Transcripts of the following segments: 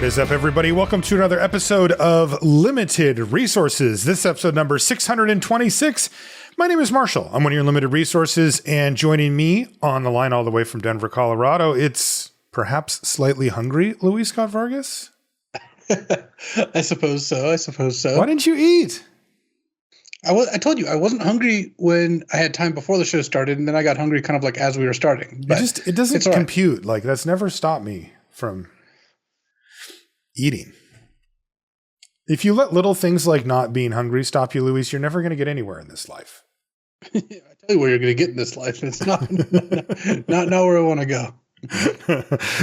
is up, everybody? Welcome to another episode of Limited Resources. This is episode number 626. My name is Marshall. I'm one of your Limited Resources, and joining me on the line all the way from Denver, Colorado, it's perhaps slightly hungry, Louis Scott-Vargas? I suppose so. Why didn't you eat? I told you I wasn't hungry when I had time before the show started, and then I got hungry kind of like as we were starting. But it doesn't compute. Right. Like, that's never stopped me from eating. If you let little things like not being hungry stop you, Louis, you're never going to get anywhere in this life. I tell you where you're going to get in this life. It's not not where I want to go.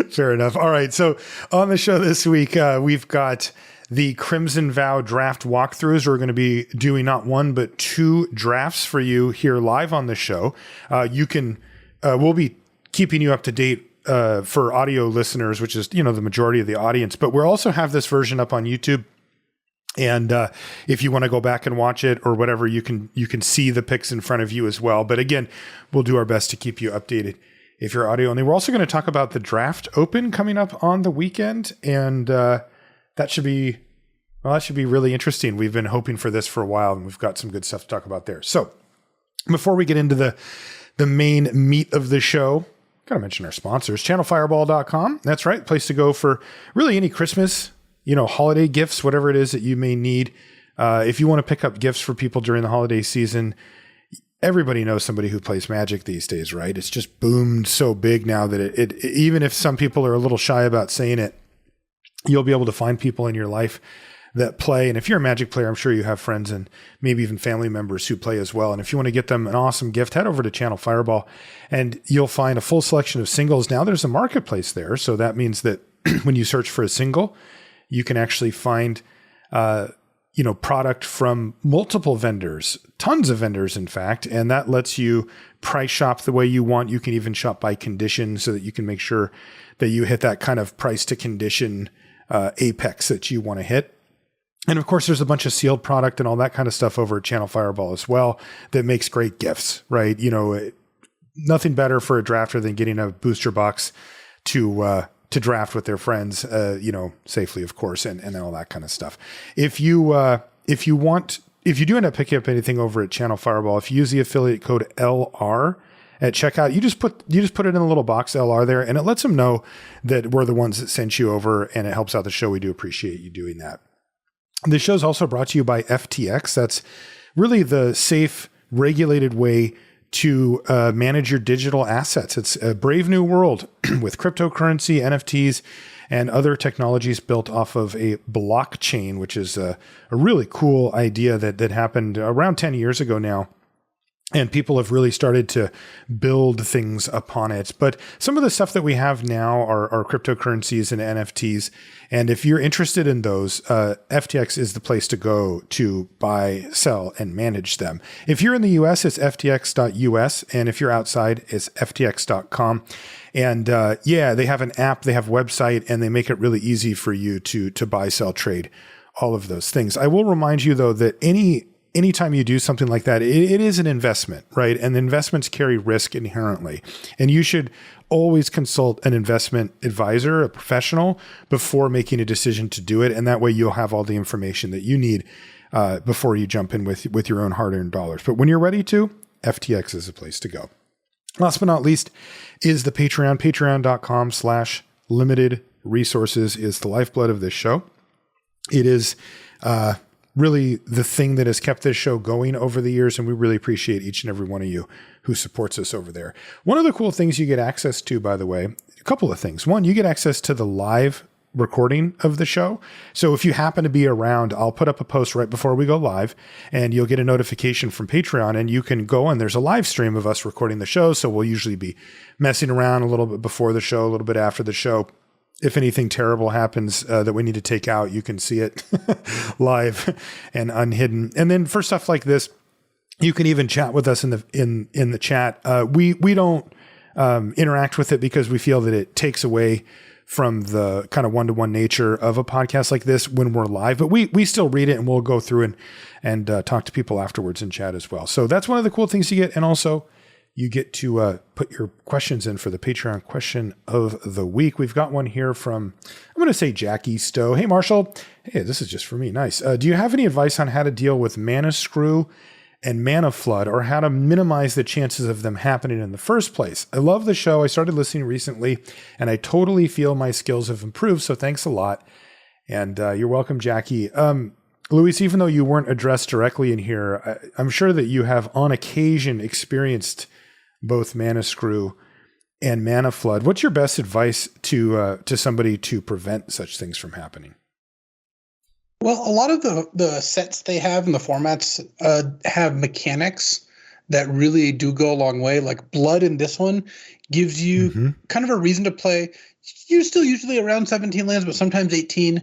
Fair enough. All right. So on the show this week, we've got the Crimson Vow draft walkthroughs. We're going to be doing not one, but two drafts for you here live on the show. We'll be keeping you up to date for audio listeners, which is, the majority of the audience, but we'll also have this version up on YouTube. And if you want to go back and watch it or whatever, you can see the picks in front of you as well. But again, we'll do our best to keep you updated if you're audio only. We're also going to talk about the draft open coming up on the weekend. And that should be really interesting. We've been hoping for this for a while, and we've got some good stuff to talk about there. So before we get into the main meat of the show, got to mention our sponsors, channelfireball.com. That's right. Place to go for really any Christmas, holiday gifts, whatever it is that you may need. If you want to pick up gifts for people during the holiday season, everybody knows somebody who plays Magic these days, right? It's just boomed so big now that it even if some people are a little shy about saying it, you'll be able to find people in your life that play. And if you're a Magic player, I'm sure you have friends and maybe even family members who play as well. And if you want to get them an awesome gift, head over to Channel Fireball and you'll find a full selection of singles. Now there's a marketplace there. So that means that when you search for a single, you can actually find, product from multiple vendors, tons of vendors, in fact, and that lets you price shop the way you want. You can even shop by condition so that you can make sure that you hit that kind of price to condition apex that you want to hit. And of course, there's a bunch of sealed product and all that kind of stuff over at Channel Fireball as well that makes great gifts, right? Nothing better for a drafter than getting a booster box to draft with their friends, safely, of course, and all that kind of stuff. If you do end up picking up anything over at Channel Fireball, if you use the affiliate code LR at checkout, you just put it in a little box LR there, and it lets them know that we're the ones that sent you over, and it helps out the show. We do appreciate you doing that. The show is also brought to you by FTX. That's really the safe, regulated way to manage your digital assets. It's a brave new world with cryptocurrency, NFTs, and other technologies built off of a blockchain, which is a really cool idea that happened around 10 years ago now. And people have really started to build things upon it. But some of the stuff that we have now are cryptocurrencies and NFTs. And if you're interested in those, FTX is the place to go to buy, sell, and manage them. If you're in the US, it's ftx.us. And if you're outside, it's ftx.com. And they have an app, they have a website, and they make it really easy for you to buy, sell, trade, all of those things. I will remind you, though, that anytime you do something like that, it is an investment, right? And investments carry risk inherently. And you should always consult an investment advisor, a professional, before making a decision to do it. And that way you'll have all the information that you need before you jump in with your own hard-earned dollars. But when you're ready to, FTX is the place to go. Last but not least is the Patreon. Patreon.com/limited resources is the lifeblood of this show. It is really the thing that has kept this show going over the years, and we really appreciate each and every one of you who supports us over there. One of the cool things you get access to, by the way, a couple of things. One, you get access to the live recording of the show. So if you happen to be around, I'll put up a post right before we go live, and you'll get a notification from Patreon, and you can go and there's a live stream of us recording the show. So we'll usually be messing around a little bit before the show, a little bit after the show. If anything terrible happens that we need to take out, you can see it live and unhidden. And then for stuff like this, you can even chat with us in the chat. We don't interact with it because we feel that it takes away from the kind of one-to-one nature of a podcast like this when we're live, but we still read it and we'll go through and talk to people afterwards in chat as well. So that's one of the cool things you get. And also you get to put your questions in for the Patreon question of the week. We've got one here from, I'm going to say Jackie Stowe. Hey, Marshall. Hey, this is just for me. Nice. Do you have any advice on how to deal with mana screw and mana flood, or how to minimize the chances of them happening in the first place? I love the show. I started listening recently, and I totally feel my skills have improved, so thanks a lot. And you're welcome, Jackie. Luis, even though you weren't addressed directly in here, I'm sure that you have on occasion experienced both mana screw and mana flood. What's your best advice to somebody to prevent such things from happening? Well, a lot of the sets they have and the formats have mechanics that really do go a long way. Like Blood in this one gives you kind of a reason to play. You're still usually around 17 lands, but sometimes 18,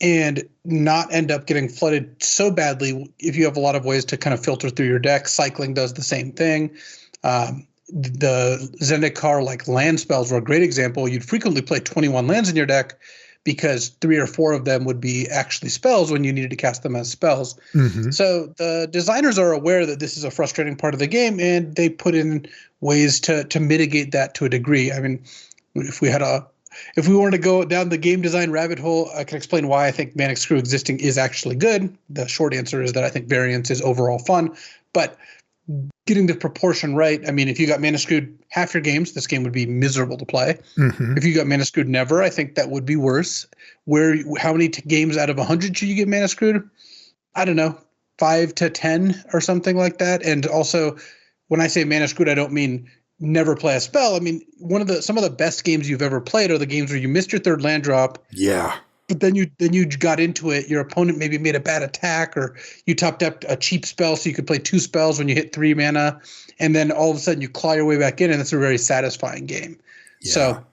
and not end up getting flooded so badly if you have a lot of ways to kind of filter through your deck. Cycling does the same thing. The Zendikar like land spells were a great example. You'd frequently play 21 lands in your deck because 3 or 4 of them would be actually spells when you needed to cast them as spells. So the designers are aware that this is a frustrating part of the game, and they put in ways to mitigate that to a degree. I mean, if we wanted to go down the game design rabbit hole, I can explain why I think Manic Screw existing is actually good. The short answer is that I think variance is overall fun, but getting the proportion right. I mean, if you got mana screwed half your games, this game would be miserable to play. If you got mana screwed never, I think that would be worse. How many games out of 100 should you get mana screwed? I don't know, 5 to 10 or something like that. And also, when I say mana screwed, I don't mean never play a spell. I mean, some of the best games you've ever played are the games where you missed your 3rd land drop. Yeah. But then you got into it. Your opponent maybe made a bad attack, or you topped up a cheap spell so you could play 2 spells when you hit 3 mana, and then all of a sudden you claw your way back in, and it's a very satisfying game. Yeah. So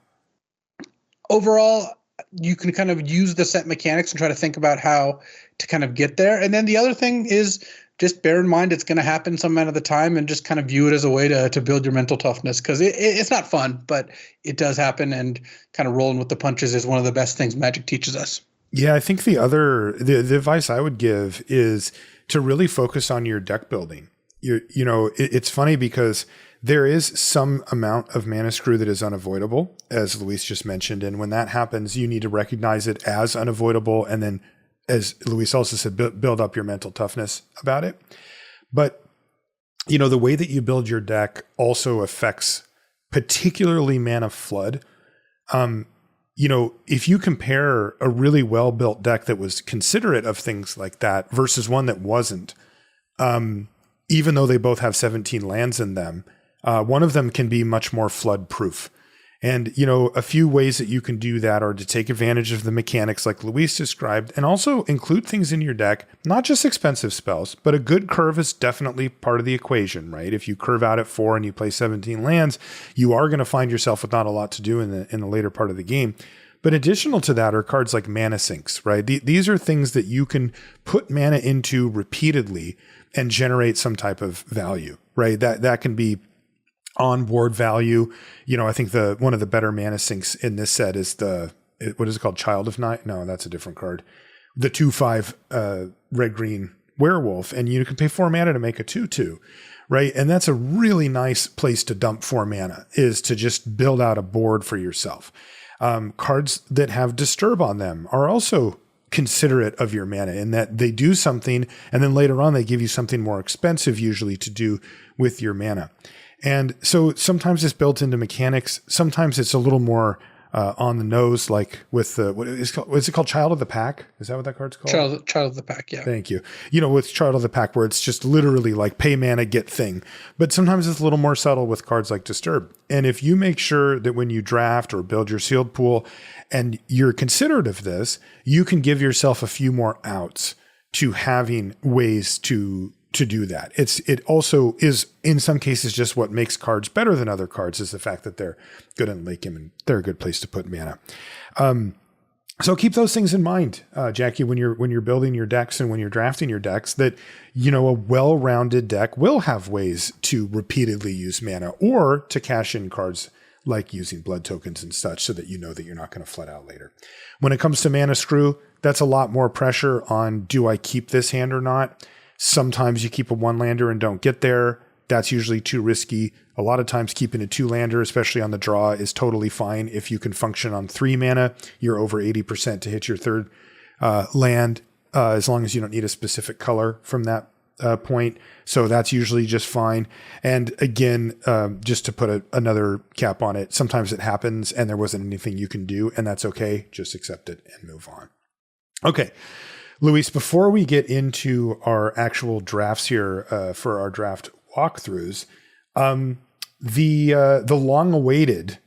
overall, you can kind of use the set mechanics and try to think about how to kind of get there. And then the other thing is just bear in mind it's going to happen some amount of the time, and just kind of view it as a way to build your mental toughness, because it's not fun, but it does happen, and kind of rolling with the punches is one of the best things Magic teaches us. Yeah, I think the advice I would give is to really focus on your deck building. It's funny because there is some amount of mana screw that is unavoidable, as Luis just mentioned, and when that happens, you need to recognize it as unavoidable, and then, as Luis also said, build up your mental toughness about it. But, the way that you build your deck also affects particularly mana flood. If you compare a really well-built deck that was considerate of things like that versus one that wasn't, even though they both have 17 lands in them, one of them can be much more flood proof. And, a few ways that you can do that are to take advantage of the mechanics like Luis described, and also include things in your deck, not just expensive spells, but a good curve is definitely part of the equation, right? If you curve out at 4 and you play 17 lands, you are going to find yourself with not a lot to do in the later part of the game. But additional to that are cards like mana sinks, right? These are things that you can put mana into repeatedly and generate some type of value, right? That can be on-board value. I think one of the better mana sinks in this set is what is it called? Child of Night? No, that's a different card. The 2/5 red-green werewolf, and you can pay 4 mana to make a 2/2, right? And that's a really nice place to dump 4 mana, is to just build out a board for yourself. Cards that have Disturb on them are also considerate of your mana in that they do something, and then later on they give you something more expensive usually to do with your mana. And so sometimes it's built into mechanics. Sometimes it's a little more on the nose, like with what is it called? Child of the Pack? Is that what that card's called? Child of the Pack, yeah. Thank you. With Child of the Pack, where it's just literally like pay mana, get thing. But sometimes it's a little more subtle with cards like Disturb. And if you make sure that when you draft or build your sealed pool and you're considerate of this, you can give yourself a few more outs to having ways to do that. It also is in some cases just what makes cards better than other cards is the fact that they're good in late game and they're a good place to put mana. So keep those things in mind, Jackie, when you're building your decks and when you're drafting your decks, that a well-rounded deck will have ways to repeatedly use mana or to cash in cards like using blood tokens and such, so that that you're not going to flood out later. When it comes to mana screw, that's a lot more pressure on, do I keep this hand or not? Sometimes you keep a 1-lander and don't get there. That's usually too risky. A lot of times keeping a 2-lander, especially on the draw, is totally fine. If you can function on 3 mana, you're over 80% to hit your third land, as long as you don't need a specific color from that point. So that's usually just fine. And again, just to put another cap on it, sometimes it happens and there wasn't anything you can do, and that's okay. Just accept it and move on. Okay. Luis, before we get into our actual drafts here for our draft walkthroughs, the long-awaited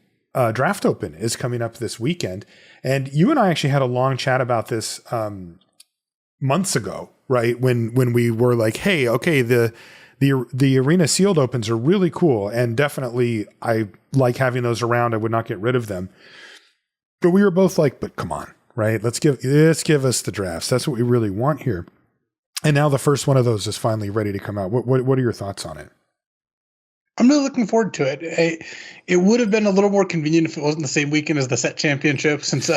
draft open is coming up this weekend, and you and I actually had a long chat about this months ago, right? When we were like, hey, okay, the arena sealed opens are really cool, and definitely I like having those around. I would not get rid of them, but we were both like, but come on. Right. Let's give us the drafts. That's what we really want here. And now the first one of those is finally ready to come out. What are your thoughts on it? I'm really looking forward to it. It would have been a little more convenient if it wasn't the same weekend as the set championship, since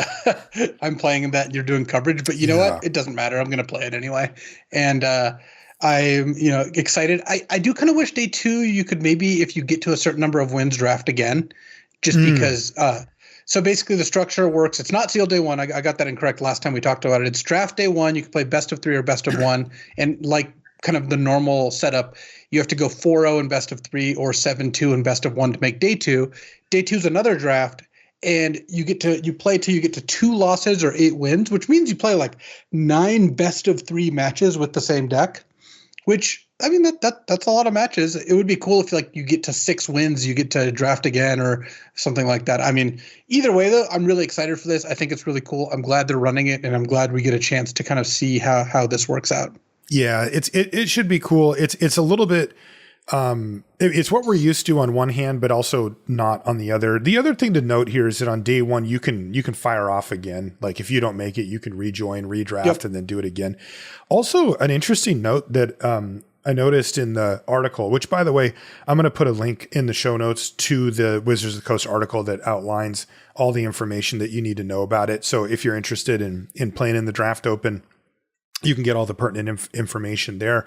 I'm playing in that and you're doing coverage, but you know what? It doesn't matter. I'm going to play it anyway. And, I'm, excited. I do kind of wish day 2, you could maybe, if you get to a certain number of wins, draft again, just because, so basically the structure works. It's not sealed day 1. I got that incorrect last time we talked about it. It's draft day 1. You can play best of 3 or best of 1. And like kind of the normal setup, you have to go 4-0 in best of 3 or 7-2 in best of 1 to make day 2. Day 2 is another draft. And you play till you get to 2 losses or 8 wins, which means you play like 9 best of 3 matches with the same deck, which, I mean, that's a lot of matches. It would be cool if like you get to 6 wins, you get to draft again or something like that. I mean, either way though, I'm really excited for this. I think it's really cool. I'm glad they're running it, and I'm glad we get a chance to kind of see how this works out. Yeah, it should be cool. It's a little bit it's what we're used to on one hand, but also not on the other. The other thing to note here is that on day 1 you can fire off again. Like if you don't make it, you can rejoin, redraft, and then do it again. Also, an interesting note that I noticed in the article, which by the way, I'm going to put a link in the show notes to the Wizards of the Coast article that outlines all the information that you need to know about it. So if you're interested in playing in the draft open, you can get all the pertinent information there.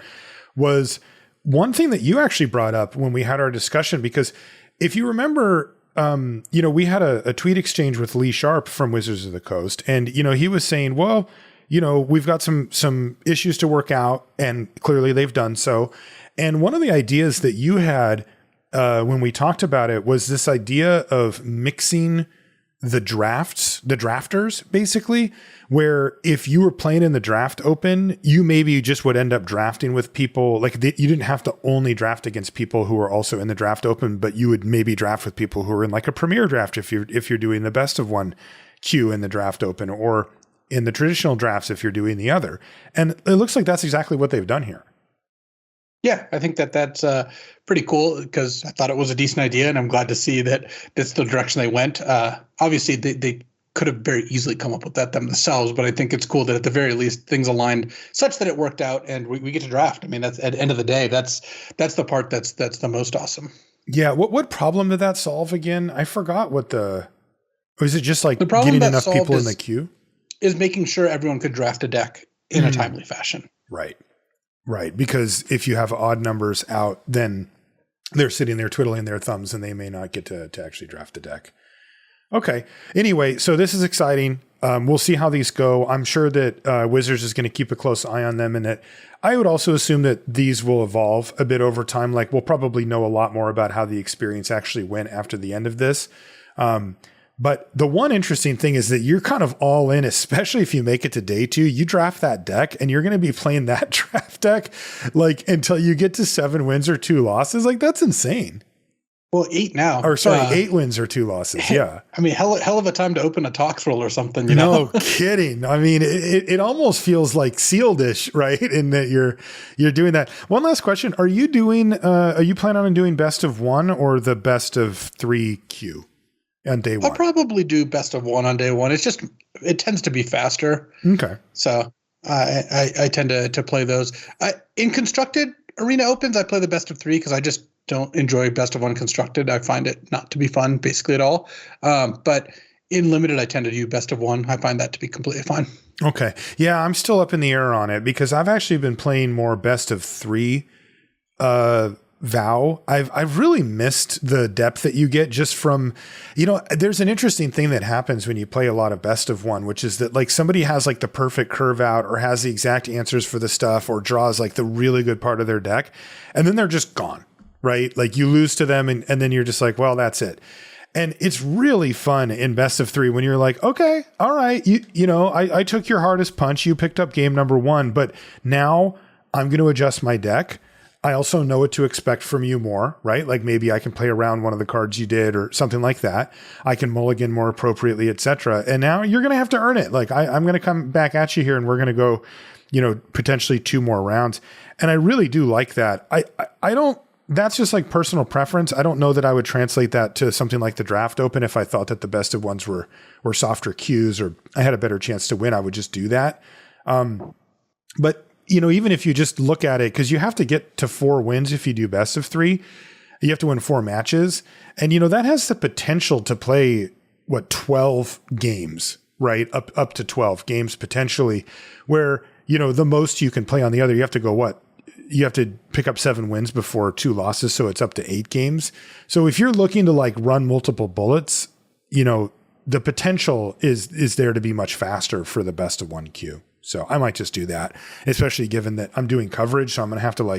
Was one thing that you actually brought up when we had our discussion, because if you remember, we had a tweet exchange with Lee Sharp from Wizards of the Coast, and, he was saying, well, we've got some issues to work out, and clearly they've done so. And one of the ideas that you had when we talked about it was this idea of mixing the drafters, basically, where if you were playing in the draft open, you maybe just would end up drafting with people like you didn't have to only draft against people who are also in the draft open, but you would maybe draft with people who are in like a premier draft if you're doing the best of 1 queue in the draft open, or in the traditional drafts if you're doing the other. And it looks like that's exactly what they've done here. Yeah, I think that's pretty cool, because I thought it was a decent idea, and I'm glad to see that that's the direction they went. Obviously, they could have very easily come up with that themselves, but I think it's cool that at the very least things aligned such that it worked out, and we get to draft. I mean, that's at the end of the day, that's the part that's the most awesome. Yeah, what problem did that solve again? I forgot was it just like getting enough people in the queue? Is making sure everyone could draft a deck in a timely fashion. Right. Because if you have odd numbers out, then they're sitting there twiddling their thumbs and they may not get to actually draft a deck. Okay. Anyway, so this is exciting. We'll see how these go. I'm sure that Wizards is going to keep a close eye on them, and that I would also assume that these will evolve a bit over time. Like we'll probably know a lot more about how the experience actually went after the end of this. But the one interesting thing is that you're kind of all in, especially if you make it to day 2, you draft that deck and you're going to be playing that draft deck like until you get to 7 wins or 2 losses. Like that's insane. Well, 8 now. Or sorry, 8 wins or 2 losses. Yeah. I mean, hell of a time to open a Tox roll or something, you know? No kidding. I mean, it almost feels like sealed-ish, right? In that you're doing that. One last question. Are you planning on doing best of 1 or the best of 3 queue? On day 1, I'll probably do best of 1 on day 1. It tends to be faster. Okay. So I tend to play those. In constructed arena opens, I play the best of 3 because I just don't enjoy best of 1 constructed. I find it not to be fun basically at all. But in limited, I tend to do best of 1. I find that to be completely fine. Okay. Yeah, I'm still up in the air on it because I've actually been playing more best of 3 VOW, I've really missed the depth that you get just from, there's an interesting thing that happens when you play a lot of best of one, which is that like somebody has like the perfect curve out or has the exact answers for the stuff or draws like the really good part of their deck. And then they're just gone, right? Like you lose to them and then you're just like, well, that's it. And it's really fun in best of three when you're like, okay, all right. I took your hardest punch. You picked up game number one, but now I'm going to adjust my deck. I also know what to expect from you more, right? Like maybe I can play around one of the cards you did or something like that. I can mulligan more appropriately, etc. And now you're going to have to earn it. Like I'm going to come back at you here and we're going to go, potentially 2 more rounds. And I really do like that. I don't, that's just like personal preference. I don't know that I would translate that to something like the draft open. If I thought that the best of ones were softer cues or I had a better chance to win, I would just do that. But even if you just look at it, because you have to get to 4 wins if you do best of 3, you have to win 4 matches. And, that has the potential to play, 12 games, right? Up to 12 games potentially, where, the most you can play on the other, you have to go you have to pick up 7 wins before 2 losses. So it's up to 8 games. So if you're looking to like run multiple bullets, the potential is there to be much faster for the best of 1 queue. So I might just do that, especially given that I'm doing coverage. So I'm going to have to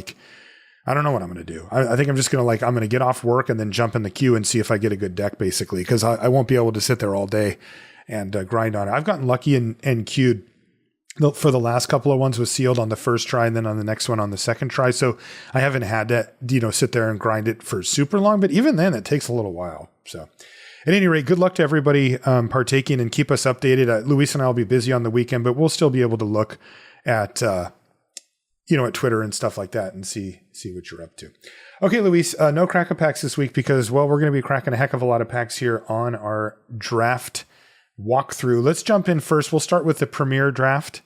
I don't know what I'm going to do. I think I'm just going to I'm going to get off work and then jump in the queue and see if I get a good deck basically. Cause I won't be able to sit there all day and grind on it. I've gotten lucky and queued for the last couple of ones was sealed on the first try and then on the next one on the second try. So I haven't had to, sit there and grind it for super long, but even then it takes a little while. So at any rate, good luck to everybody partaking and keep us updated. Luis and I will be busy on the weekend, but we'll still be able to look at, at Twitter and stuff like that and see what you're up to. Okay, Luis, no crack packs this week because, we're going to be cracking a heck of a lot of packs here on our draft walkthrough. Let's jump in first. We'll start with the Premier draft.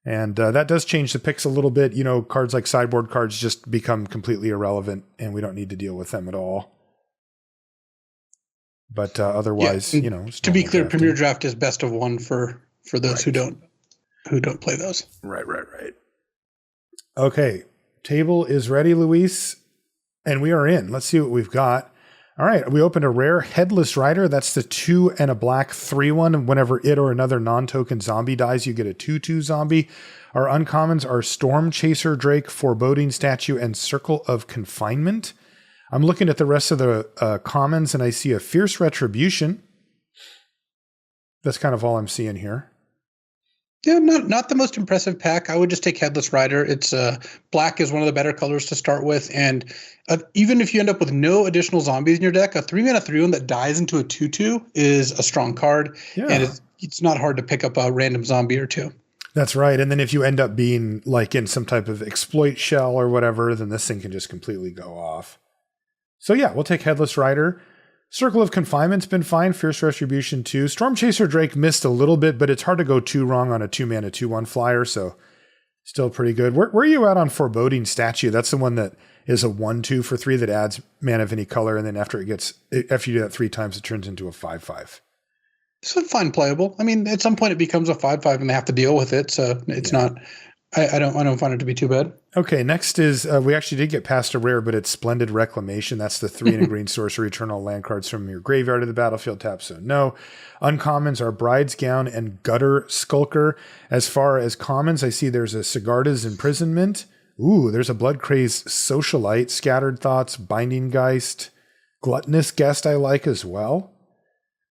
And that does change the picks a little bit. Cards like sideboard cards just become completely irrelevant and we don't need to deal with them at all. But otherwise, to be clear, Premier Draft is best of 1 for those right. who don't play those. Right. Okay, table is ready, Luis, and we are in. Let's see what we've got. All right, we opened a rare Headless Rider. That's the 2 and a black 3/1. Whenever it or another non-token zombie dies, you get a 2/2 zombie. Our uncommons are Storm Chaser Drake, Foreboding Statue, and Circle of Confinement. I'm looking at the rest of the commons and I see a Fierce Retribution. That's kind of all I'm seeing here. Yeah, not the most impressive pack. I would just take Headless Rider. It's black is one of the better colors to start with. And even if you end up with no additional zombies in your deck, a 3-mana 3/1 that dies into a 2/2 is a strong card. Yeah. And it's not hard to pick up a random zombie or 2. That's right. And then if you end up being like in some type of exploit shell or whatever, then this thing can just completely go off. So yeah, we'll take Headless Rider. Circle of Confinement's been fine. Fierce Retribution 2. Storm Chaser Drake missed a little bit, but it's hard to go 2 wrong on a 2-mana 2/1 flyer, so still pretty good. Where are you at on Foreboding Statue? That's the one that is a 1/2 for 3 that adds mana of any color, and then after you do that 3 times, it turns into a 5/5. It's fine playable. I mean, at some point it becomes a 5/5 and they have to deal with it, so it's not. I don't find it to be too bad. Okay, next is we actually did get past a rare, but it's Splendid Reclamation. That's the 3 and a green sorcery, return all land cards from your graveyard to the battlefield tap. So no. Uncommons are Bride's Gown and Gutter Skulker. As far as commons, I see there's a Sigarda's Imprisonment. Ooh, there's a Blood Crazed Socialite, Scattered Thoughts, Binding Geist, Gluttonous Guest I like as well.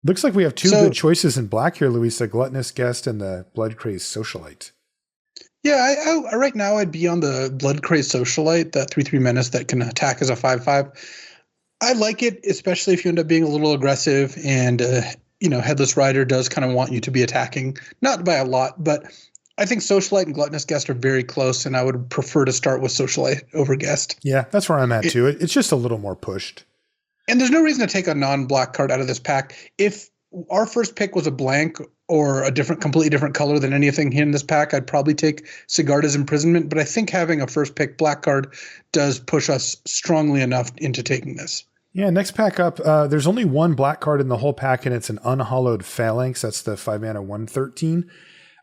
Looks like we have 2 good choices in black here, Luis, the Gluttonous Guest and the Blood Crazed Socialite. Yeah, I right now I'd be on the Blood Crazed Socialite, that 3/3 menace that can attack as a 5/5. I like it, especially if you end up being a little aggressive and, Headless Rider does kind of want you to be attacking, not by a lot, but I think Socialite and Gluttonous Guest are very close, and I would prefer to start with Socialite over Guest. Yeah, that's where I'm at too. It's just a little more pushed. And there's no reason to take a non-black card out of this pack. If our first pick was a blank or a completely different color than anything in this pack, I'd probably take Sigarda's Imprisonment. But I think having a first pick black card does push us strongly enough into taking this. Yeah, next pack up, there's only 1 black card in the whole pack, and it's an Unhallowed Phalanx. That's the 5-mana 1/13.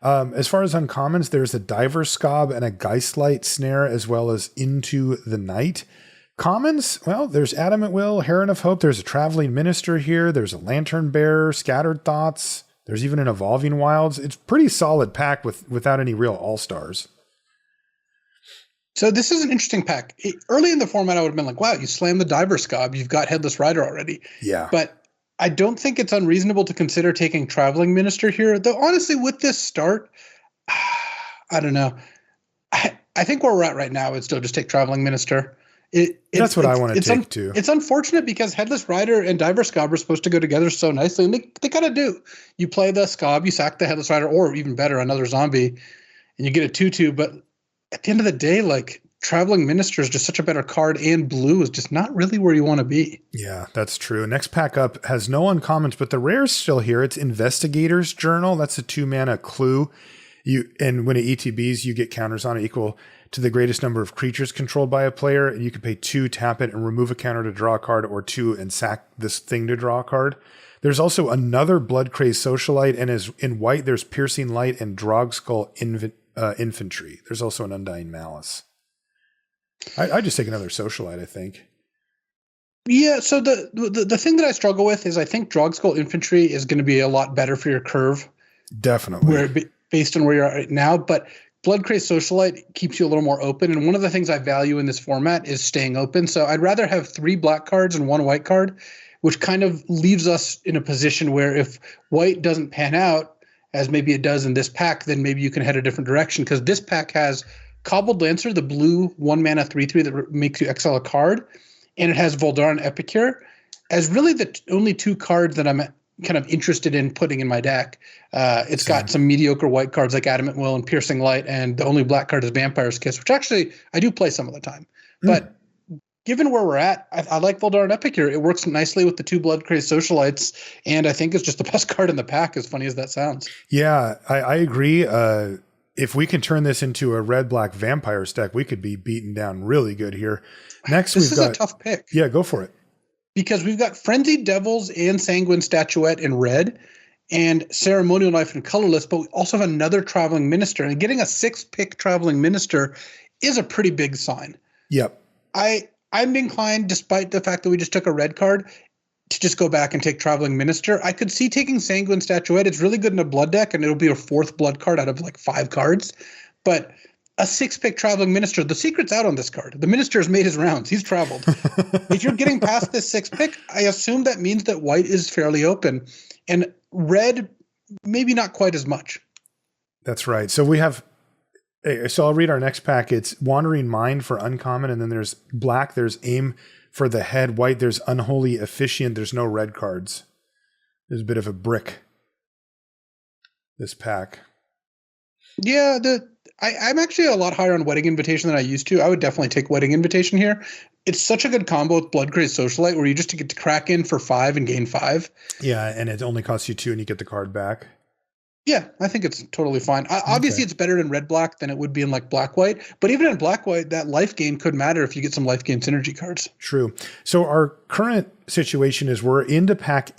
As far as uncommons, there's a Diver Scob and a Geistlight Snare, as well as Into the Night. Commons, well, there's Adamant Will, Heron of Hope. There's a Traveling Minister here. There's a Lantern Bearer, Scattered Thoughts. There's even an Evolving Wilds. It's pretty solid pack without any real all-stars. So this is an interesting pack. Early in the format, I would have been like, wow, you slam the Diver Scob, you've got Headless Rider already. Yeah. But I don't think it's unreasonable to consider taking Traveling Minister here. Though honestly, with this start, I don't know. I think where we're at right now is still just take Traveling Minister. That's what I want to take too. It's unfortunate because Headless Rider and Diver Scob are supposed to go together so nicely, and they kind of do. You play the Scob, you sack the Headless Rider, or even better, another zombie, and you get a 2/2. But at the end of the day, like, Traveling Minister is just such a better card, and blue is just not really where you want to be. Yeah, that's true. Next pack up has no uncommons, but the rare's still here. It's Investigator's Journal. That's a 2-mana clue. And when it ETBs, you get counters on it equal to the greatest number of creatures controlled by a player, and you can pay 2, tap it, and remove a counter to draw a card, or 2 and sack this thing to draw a card. There's also another Blood Crazed Socialite, and as in white, there's Piercing Light and Drogskull Infantry. There's also an Undying Malice. I just take another Socialite, I think. Yeah, so the thing that I struggle with is I think Drogskull Infantry is going to be a lot better for your curve. Definitely. Based on where you're at right now, but Blood Crazed Socialite keeps you a little more open, and one of the things I value in this format is staying open. So I'd rather have 3 black cards and 1 white card, which kind of leaves us in a position where if white doesn't pan out, as maybe it does in this pack, then maybe you can head a different direction, because this pack has Cobbled Lancer, the blue 1-mana 3/3 that makes you exile a card, and it has Voldaren Epicure as really the only 2 cards that I'm kind of interested in putting in my deck. It's got some mediocre white cards like Adamant Will and Piercing Light, and the only black card is Vampire's Kiss, which actually I do play some of the time. But given where we're at, I like Voldaren Epicure. It works nicely with the 2 Blood Crazed Socialites, and I think it's just the best card in the pack, as funny as that sounds. Yeah, I agree. If we can turn this into a red-black Vampires deck, we could be beaten down really good here. Next, this is a tough pick. Yeah, go for it. Because we've got Frenzied Devils and Sanguine Statuette in red, and Ceremonial Knife in colorless, but we also have another Traveling Minister. And getting a 6-pick Traveling Minister is a pretty big sign. Yep. I'm inclined, despite the fact that we just took a red card, to just go back and take Traveling Minister. I could see taking Sanguine Statuette. It's really good in a blood deck, and it'll be a 4th blood card out of like 5 cards. But a 6-pick Traveling Minister, the secret's out on this card. The Minister has made his rounds. He's traveled. If you're getting past this 6-pick, I assume that means that white is fairly open, and red, maybe not quite as much. That's right. So we have, so I'll read our next pack. It's Wandering Mind for uncommon, and then there's black, there's Aim for the Head, white, there's Unholy Officiant, there's no red cards. There's a bit of a brick, this pack. Yeah, I'm actually a lot higher on Wedding Invitation than I used to. I would definitely take Wedding Invitation here. It's such a good combo with Blood Crazed Socialite where you just get to crack in for 5 and gain 5. Yeah, and it only costs you 2 and you get the card back. Yeah, I think it's totally fine. Obviously, it's better in red-black than it would be in like black-white. But even in black-white, that life gain could matter if you get some life gain synergy cards. True. So our current situation is we're into pick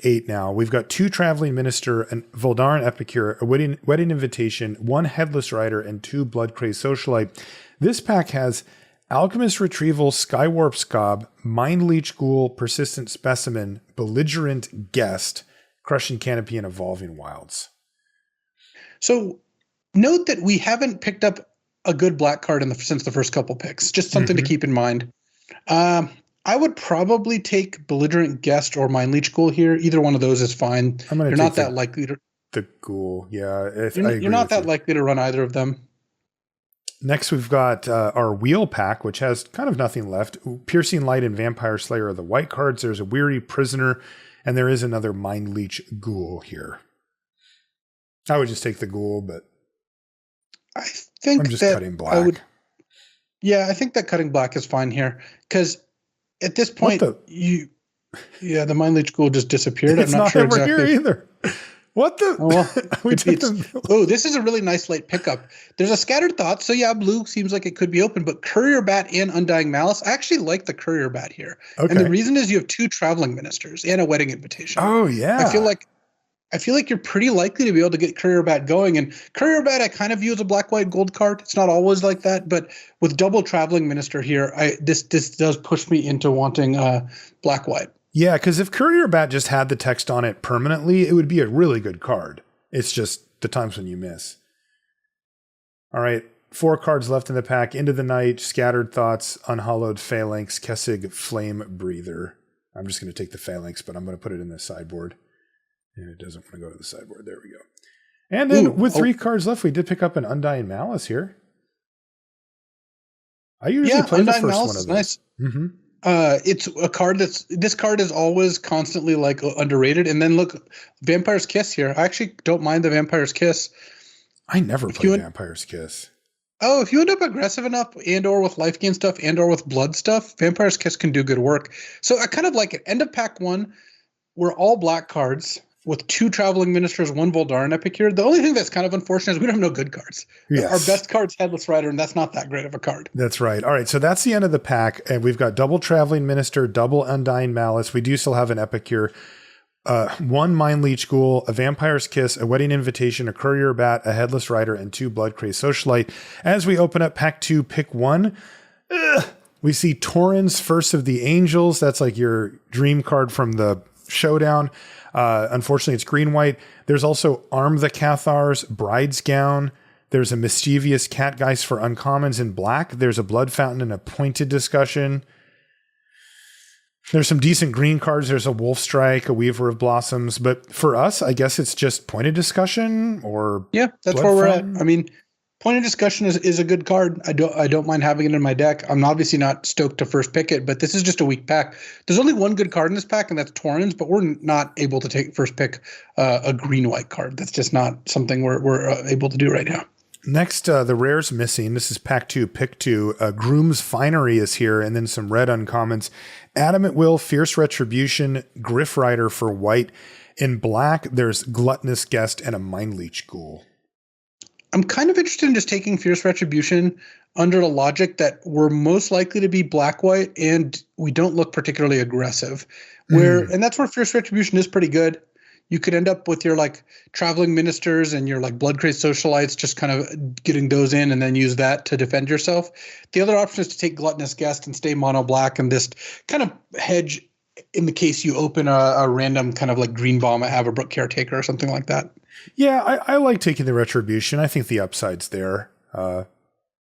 8 now. We've got 2 Traveling Minister, an Voldaren Epicure, a Wedding Invitation, 1 Headless Rider, and 2 Blood Crazed Socialite. This pack has Alchemist Retrieval, Skywarp Scob, Mind Leech Ghoul, Persistent Specimen, Belligerent Guest, Crushing Canopy, and Evolving Wilds. So note that we haven't picked up a good black card since the first couple picks. Just something to keep in mind. I would probably take Belligerent Guest or Mind Leech Ghoul here. Either one of those is fine. You're not that likely to. The Ghoul, yeah. You're not that likely to run either of them. Next, we've got our Wheel pack, which has kind of nothing left. Piercing Light and Vampire Slayer are the white cards. There's a Weary Prisoner, and there is another Mind Leech Ghoul here. I would just take the Ghoul, but I think I'm just cutting black. I think that cutting black is fine here because at this point, the Mind Leech Ghoul just disappeared. It's I'm not sure exactly. Here either. What the? This is a really nice late pickup. There's a Scattered Thought, so yeah, blue seems like it could be open, but Courier Bat and Undying Malice, I actually like the Courier Bat here. Okay. And the reason is you have 2 Traveling Ministers and a Wedding Invitation. Oh yeah. I feel I feel like you're pretty likely to be able to get Courier Bat going. And Courier Bat, I kind of view as a black, white, gold card. It's not always like that, but with double Traveling Minister here, this does push me into wanting black, white. Yeah, because if Courier Bat just had the text on it permanently, it would be a really good card. It's just the times when you miss. All right, 4 cards left in the pack. Into the Night, Scattered Thoughts, Unhallowed Phalanx, Kessig, Flame Breather. I'm just going to take the Phalanx, but I'm going to put it in the sideboard. And it doesn't want to go to the sideboard. There we go. And then with 3 cards left, we did pick up an Undying Malice here. I usually play Undying the first Malice one of those. Nice. Mm-hmm. It's a card this card is always constantly like underrated. And then look, Vampire's Kiss here. I actually don't mind the Vampire's Kiss. I never play Vampire's Kiss. Oh, if you end up aggressive enough and or with life gain stuff and or with blood stuff, Vampire's Kiss can do good work. So I kind of like it. End of pack 1, we're all black cards with 2 Traveling Ministers, 1 Voldaren Epic here. The only thing that's kind of unfortunate is we don't have no good cards. Yes. Our best card's Headless Rider, and that's not that great of a card. That's right. All right, so that's the end of the pack, and we've got double Traveling Minister, double Undying Malice. We do still have an Epic here. 1 Mind Leech Ghoul, a Vampire's Kiss, a Wedding Invitation, a Courier Bat, a Headless Rider, and 2 Bloodcrazed Socialite. As we open up pack 2, pick 1. We see Tauren's First of the Angels. That's like your dream card from the Showdown. Unfortunately, it's green-white. There's also Arm the Cathars, Bride's Gown. There's a Mischievous Catgeist for uncommons in black. There's a Blood Fountain and a Pointed Discussion. There's some decent green cards. There's a Wolf Strike, a Weaver of Blossoms. But for us, I guess it's just Pointed Discussion or yeah, that's Blood where we're Fountain. at. I mean, Pointed Discussion is a good card. I don't mind having it in my deck. I'm obviously not stoked to first pick it, but this is just a weak pack. There's only 1 good card in this pack, and that's Tauren's, but we're not able to take first pick a green-white card. That's just not something we're able to do right now. Next, the rare's missing. This is pack 2, pick 2. Groom's Finery is here, and then some red uncommons. Adamant Will, Fierce Retribution, Griff Rider for white. In black, there's Gluttonous Guest and a Mind Leech Ghoul. I'm kind of interested in just taking Fierce Retribution under the logic that we're most likely to be black-white and we don't look particularly aggressive. And that's where Fierce Retribution is pretty good. You could end up with your like Traveling Ministers and your like Bloodcrazed Socialites, just kind of getting those in and then use that to defend yourself. The other option is to take Gluttonous Guest and stay mono black and just kind of hedge in the case you open a random kind of like green bomb at Haverbrook Caretaker or something like that. Yeah, I like taking the Retribution. I think the upside's there.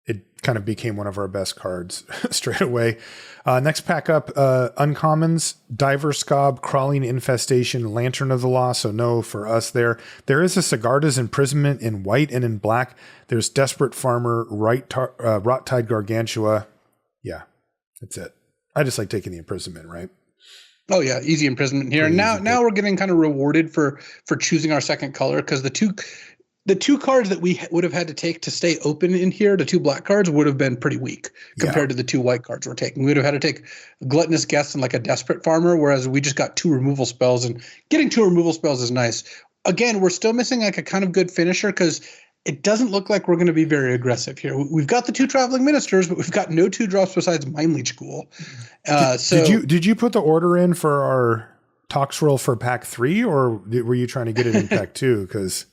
It kind of became one of our best cards straight away. Next pack up, uncommons, Diver Scob, Crawling Infestation, Lantern of the Law. So no for us there. There is a Sigarda's Imprisonment in white and in black. There's Desperate Farmer, Rot-Tide Gargantua. Yeah, that's it. I just like taking the Imprisonment, right? Oh yeah, easy imprisonment here. And now we're getting kind of rewarded for choosing our second color, because the two cards that we would have had to take to stay open in here, the 2 black cards, would have been pretty weak compared to the 2 white cards we're taking. We would have had to take a Gluttonous Guest and like a Desperate Farmer, whereas we just got 2 removal spells, and getting 2 removal spells is nice. Again, we're still missing like a kind of good finisher because it doesn't look like we're going to be very aggressive here. We've got the 2 Traveling Ministers, but we've got no 2 drops besides Mind Leech Ghoul. Did you put the order in for our Tox roll for pack 3, or were you trying to get it in pack 2? Because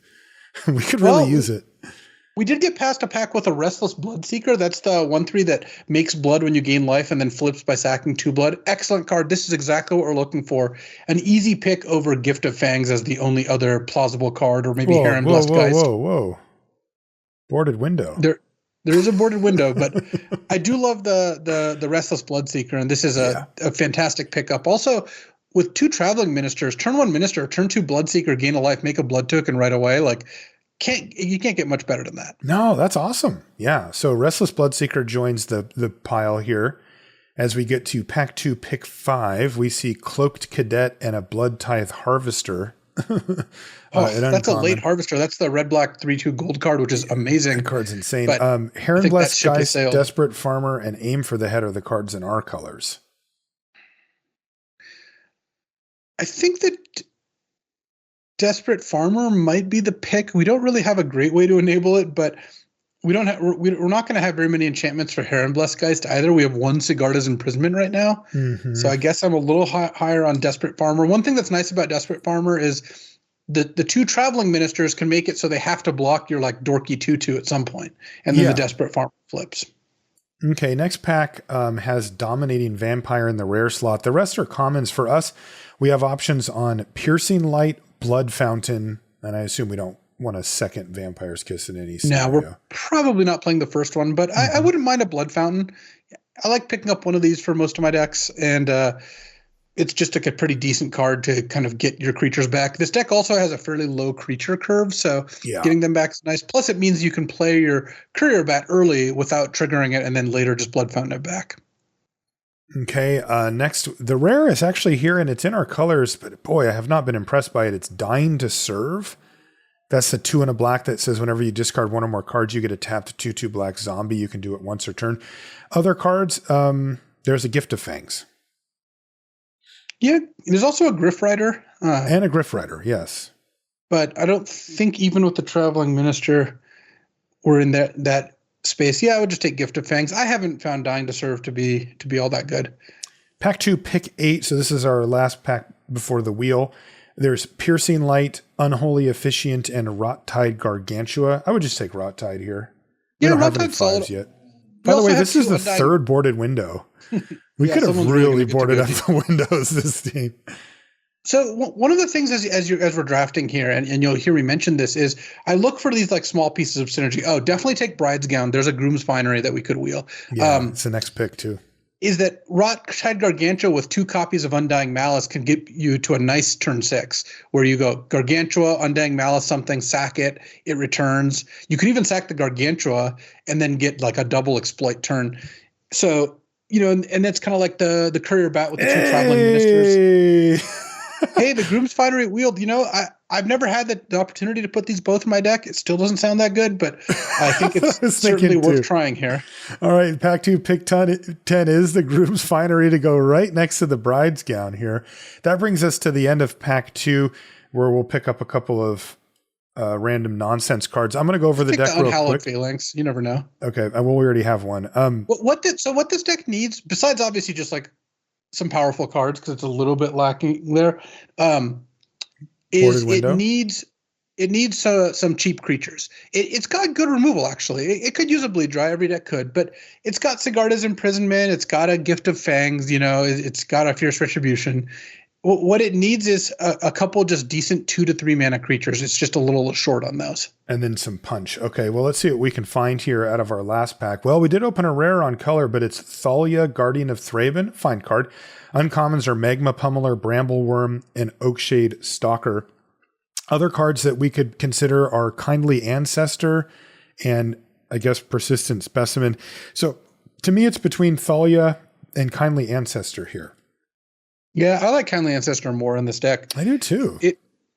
we could really use it. We did get past a pack with a Restless Bloodseeker. That's the 1/3 that makes blood when you gain life and then flips by sacking 2 blood. Excellent card. This is exactly what we're looking for. An easy pick over Gift of Fangs as the only other plausible card, or maybe Heron Blessed Geist. Whoa. Boarded window. There is a boarded window, but I do love the Restless Bloodseeker, and this is a fantastic pickup. Also, with 2 Traveling Ministers, turn 1 Minister, turn 2 Bloodseeker, gain a life, make a blood token right away. Like, you can't get much better than that. No, that's awesome. Yeah. So Restless Bloodseeker joins the pile here. As we get to pack 2, pick 5, we see Cloaked Cadet and a Blood Tithe Harvester. That's a late Harvester. That's the red-black 3/2 gold card, which is amazing. That card's insane. Heron Blessed Geist, Desperate Farmer, and Aim for the Head are the cards in our colors. I think that Desperate Farmer might be the pick. We don't really have a great way to enable it, but we're not going to have very many enchantments for Heron Blessed Geist either. We have 1 Sigarda's Imprisonment right now. Mm-hmm. So I guess I'm a little higher on Desperate Farmer. One thing that's nice about Desperate Farmer is the two traveling ministers can make it so they have to block your like dorky 2/2 at some point, and then the desperate farmer flips. Okay, next pack has Dominating Vampire in the rare slot. The rest are commons for us. We have options on Piercing Light, Blood Fountain, and I assume we don't want a second Vampire's Kiss in any scenario. No, we're probably not playing the first one, but I wouldn't mind a Blood Fountain. I like picking up one of these for most of my decks, and it's just like a pretty decent card to kind of get your creatures back. This deck also has a fairly low creature curve, so getting them back is nice. Plus, it means you can play your Courier Bat early without triggering it, and then later just Blood Fountain it back. Okay, next, the rare is actually here, and it's in our colors, but boy, I have not been impressed by it. It's Dying to Serve. That's the 2 and a black that says whenever you discard one or more cards, you get a tapped 2/2 black zombie. You can do it once a turn. Other cards, there's a Gift of Fangs. Yeah, there's also a Griff Rider. And a Griff Rider, yes. But I don't think even with the Traveling Minister, we're in that space. Yeah, I would just take Gift of Fangs. I haven't found Dying to Serve to be all that good. Pack 2, pick 8. So this is our last pack before the wheel. There's Piercing Light, Unholy Officiant, and Rot-Tide Gargantua. I would just take Rot-Tide here. We don't have any 5s yet. By the way, this is the third boarded window. We could have really boarded up the windows this team. So one of the things as we're drafting here, and you'll hear me mention this, is I look for these like small pieces of synergy. Oh, definitely take Bride's Gown. There's a Groom's Finery that we could wheel. Yeah, it's the next pick too. Is that Rot-Tide Gargantua with 2 copies of Undying Malice can get you to a nice turn 6 where you go Gargantua, Undying Malice, something, sack it, it returns. You can even sack the Gargantua and then get like a double exploit turn. So, and that's kind of like the Courier Bat with the 2 traveling ministers. Hey, the Groom's Finery wheeled. I've never had the opportunity to put these both in my deck. It still doesn't sound that good, but I think it's certainly worth trying here. All right, pack 2, pick 10 is the Groom's Finery to go right next to the Bride's Gown here. That brings us to the end of pack 2, where we'll pick up a couple of random nonsense cards. I'm going to go over the deck real quick. Phalanx. You never know. Okay, well, we already have one. What this deck needs, besides obviously just like some powerful cards, because it's a little bit lacking there, is it needs some cheap creatures. It's got good removal, actually. It could use a Bleed Dry. Every deck could, but it's got Sigarda's Imprisonment. It's got a Gift of Fangs. It's got a Fierce Retribution. What it needs is a couple just decent 2 to 3 mana creatures. It's just a little short on those. And then some punch. Okay, well, let's see what we can find here out of our last pack. Well, we did open a rare on color, but it's Thalia, Guardian of Thraben. Fine card. Uncommons are Magma Pummeler, Brambleworm, and Oakshade Stalker. Other cards that we could consider are Kindly Ancestor and, I guess, Persistent Specimen. So, to me, it's between Thalia and Kindly Ancestor here. Yeah, I like Kindly Ancestor more in this deck. I do too.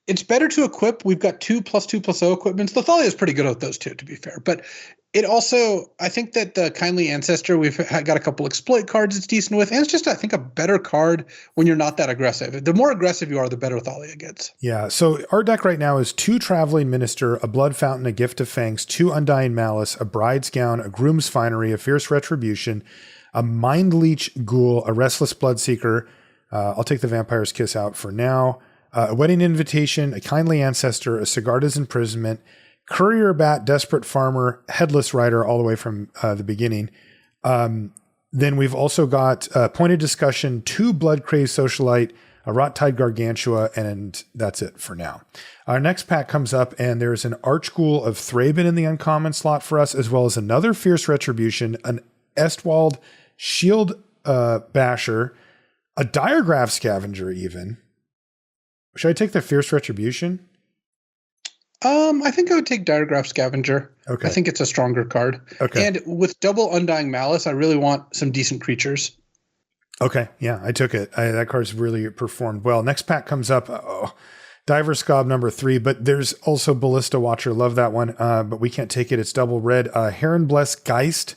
It's better to equip. We've got 2+2+0 equipments. The Thalia is pretty good at those two, to be fair. But it also, I think that the Kindly Ancestor, we've got a couple exploit cards it's decent with. And it's just, I think, a better card when you're not that aggressive. The more aggressive you are, the better Thalia gets. Yeah, so our deck right now is 2 Traveling Minister, a Blood Fountain, a Gift of Fangs, 2 Undying Malice, a Bride's Gown, a Groom's Finery, a Fierce Retribution, a Mind Leech Ghoul, a Restless Bloodseeker. I'll take the Vampire's Kiss out for now. A Wedding Invitation, a Kindly Ancestor, a Sigarda's Imprisonment, Courier Bat, Desperate Farmer, Headless Rider, all the way from the beginning. Then we've also got Pointed Discussion, 2 Blood Crazed Socialite, a Rot-Tide Gargantua, and that's it for now. Our next pack comes up, and there's an Archghoul of Thraben in the uncommon slot for us, as well as another Fierce Retribution, an Estwald Shield Basher, a Diregraph Scavenger even. Should I take the Fierce Retribution? I think I would take Diregraph Scavenger. Okay. I think it's a stronger card. Okay. And with double Undying Malice, I really want some decent creatures. Okay. Yeah, I took it. That card's really performed well. Next pack comes up. Diver Scob number 3, but there's also Ballista Watcher. Love that one. But we can't take it. It's double red. Heron Bless Geist.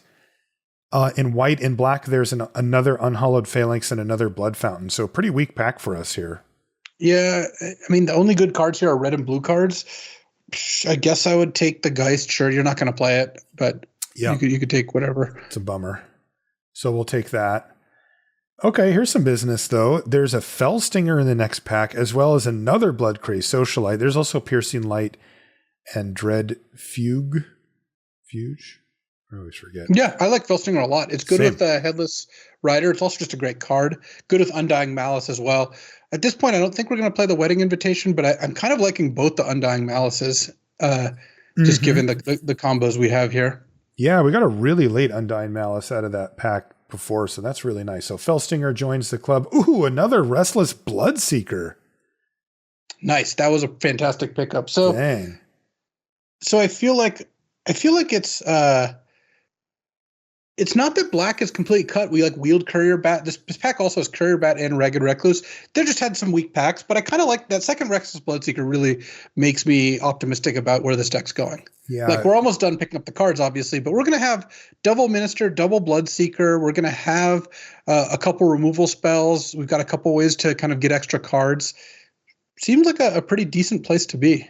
In white and black, there's another Unhallowed Phalanx and another Blood Fountain. So pretty weak pack for us here. Yeah, I mean, the only good cards here are red and blue cards. I guess I would take the Geist. Sure, you're not going to play it, but you could take whatever. It's a bummer. So we'll take that. Okay, here's some business, though. There's a Fell Stinger in the next pack, as well as another Blood Crazed Socialite. There's also Piercing Light and Dread Fugue. Fuge? I always forget. Yeah, I like Felstinger a lot. It's good Same. with Headless Rider. It's also just a great card. Good with Undying Malice as well. At this point, I don't think we're going to play the Wedding Invitation, but I'm kind of liking both the Undying Malices, just given the combos we have here. Yeah, we got a really late Undying Malice out of that pack before, so that's really nice. So Felstinger joins the club. Ooh, another Restless Bloodseeker. Nice. That was a fantastic pickup. So, Dang. So I feel like it's not that black is completely cut. We like wield Courier Bat. This pack also has Courier Bat and Ragged Recluse. They just had some weak packs, but I kind of like that second Restless Bloodseeker. Really makes me optimistic about where this deck's going. Yeah, like we're almost done picking up the cards, obviously, but we're gonna have double Minister, double Bloodseeker. We're gonna have a couple removal spells. We've got a couple ways to kind of get extra cards. Seems like a pretty decent place to be.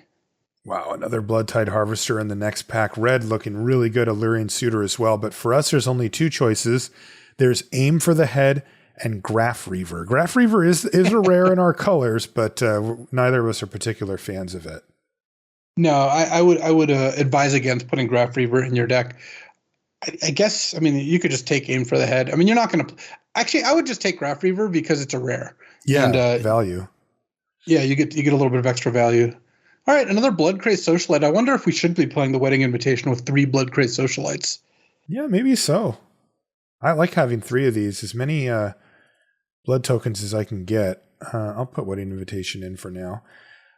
Wow, another Bloodtide Harvester in the next pack. Red looking really good, Alluring Suitor as well. But for us, there's only two choices. There's Aim for the Head and Graph Reaver. Graph Reaver is a rare in our colors, but neither of us are particular fans of it. No, I would advise against putting Graph Reaver in your deck. I guess, I mean, you could just take Aim for the Head. I mean, you're not going to... Actually, I would just take Graph Reaver because it's a rare. Yeah, and, value. Yeah, you get a little bit of extra value. All right, another Blood Crazed Socialite. I wonder if we should be playing the Wedding Invitation with 3 Blood Crazed Socialites. Yeah, maybe so. I like having 3 of these. As many blood tokens as I can get. I'll put Wedding Invitation in for now.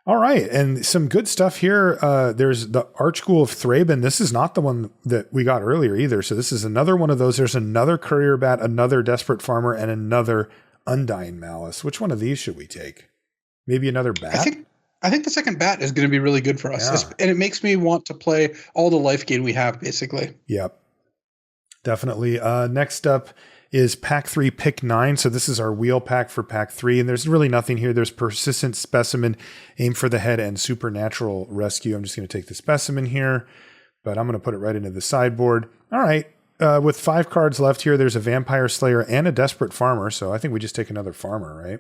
All right, and some good stuff here. There's the Archghoul of Thraben. This is not the one that we got earlier either. So this is another one of those. There's another Courier Bat, another Desperate Farmer, and another Undying Malice. Which one of these should we take? Maybe another bat? I think the second bat is going to be really good for us. Yeah. And it makes me want to play all the life gain we have, basically. Yep. Definitely. Next up is pack 3, pick 9. So this is our wheel pack for pack 3. And there's really nothing here. There's Persistent Specimen, Aim for the Head, and Supernatural Rescue. I'm just going to take the Specimen here, but I'm going to put it right into the sideboard. All right. With 5 cards left here, there's a Vampire Slayer and a Desperate Farmer. So I think we just take another Farmer, right?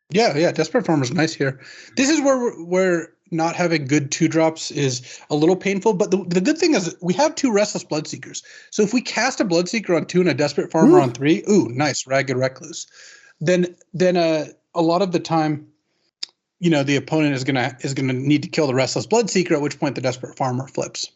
Yeah. Desperate Farmer's nice here. This is where not having good 2-drops is a little painful, but the good thing is we have 2 Restless Bloodseekers. So if we cast a Bloodseeker on 2 and a Desperate Farmer on 3, nice, Ragged Recluse. Then a lot of the time, the opponent is gonna need to kill the Restless Bloodseeker, at which point the Desperate Farmer flips.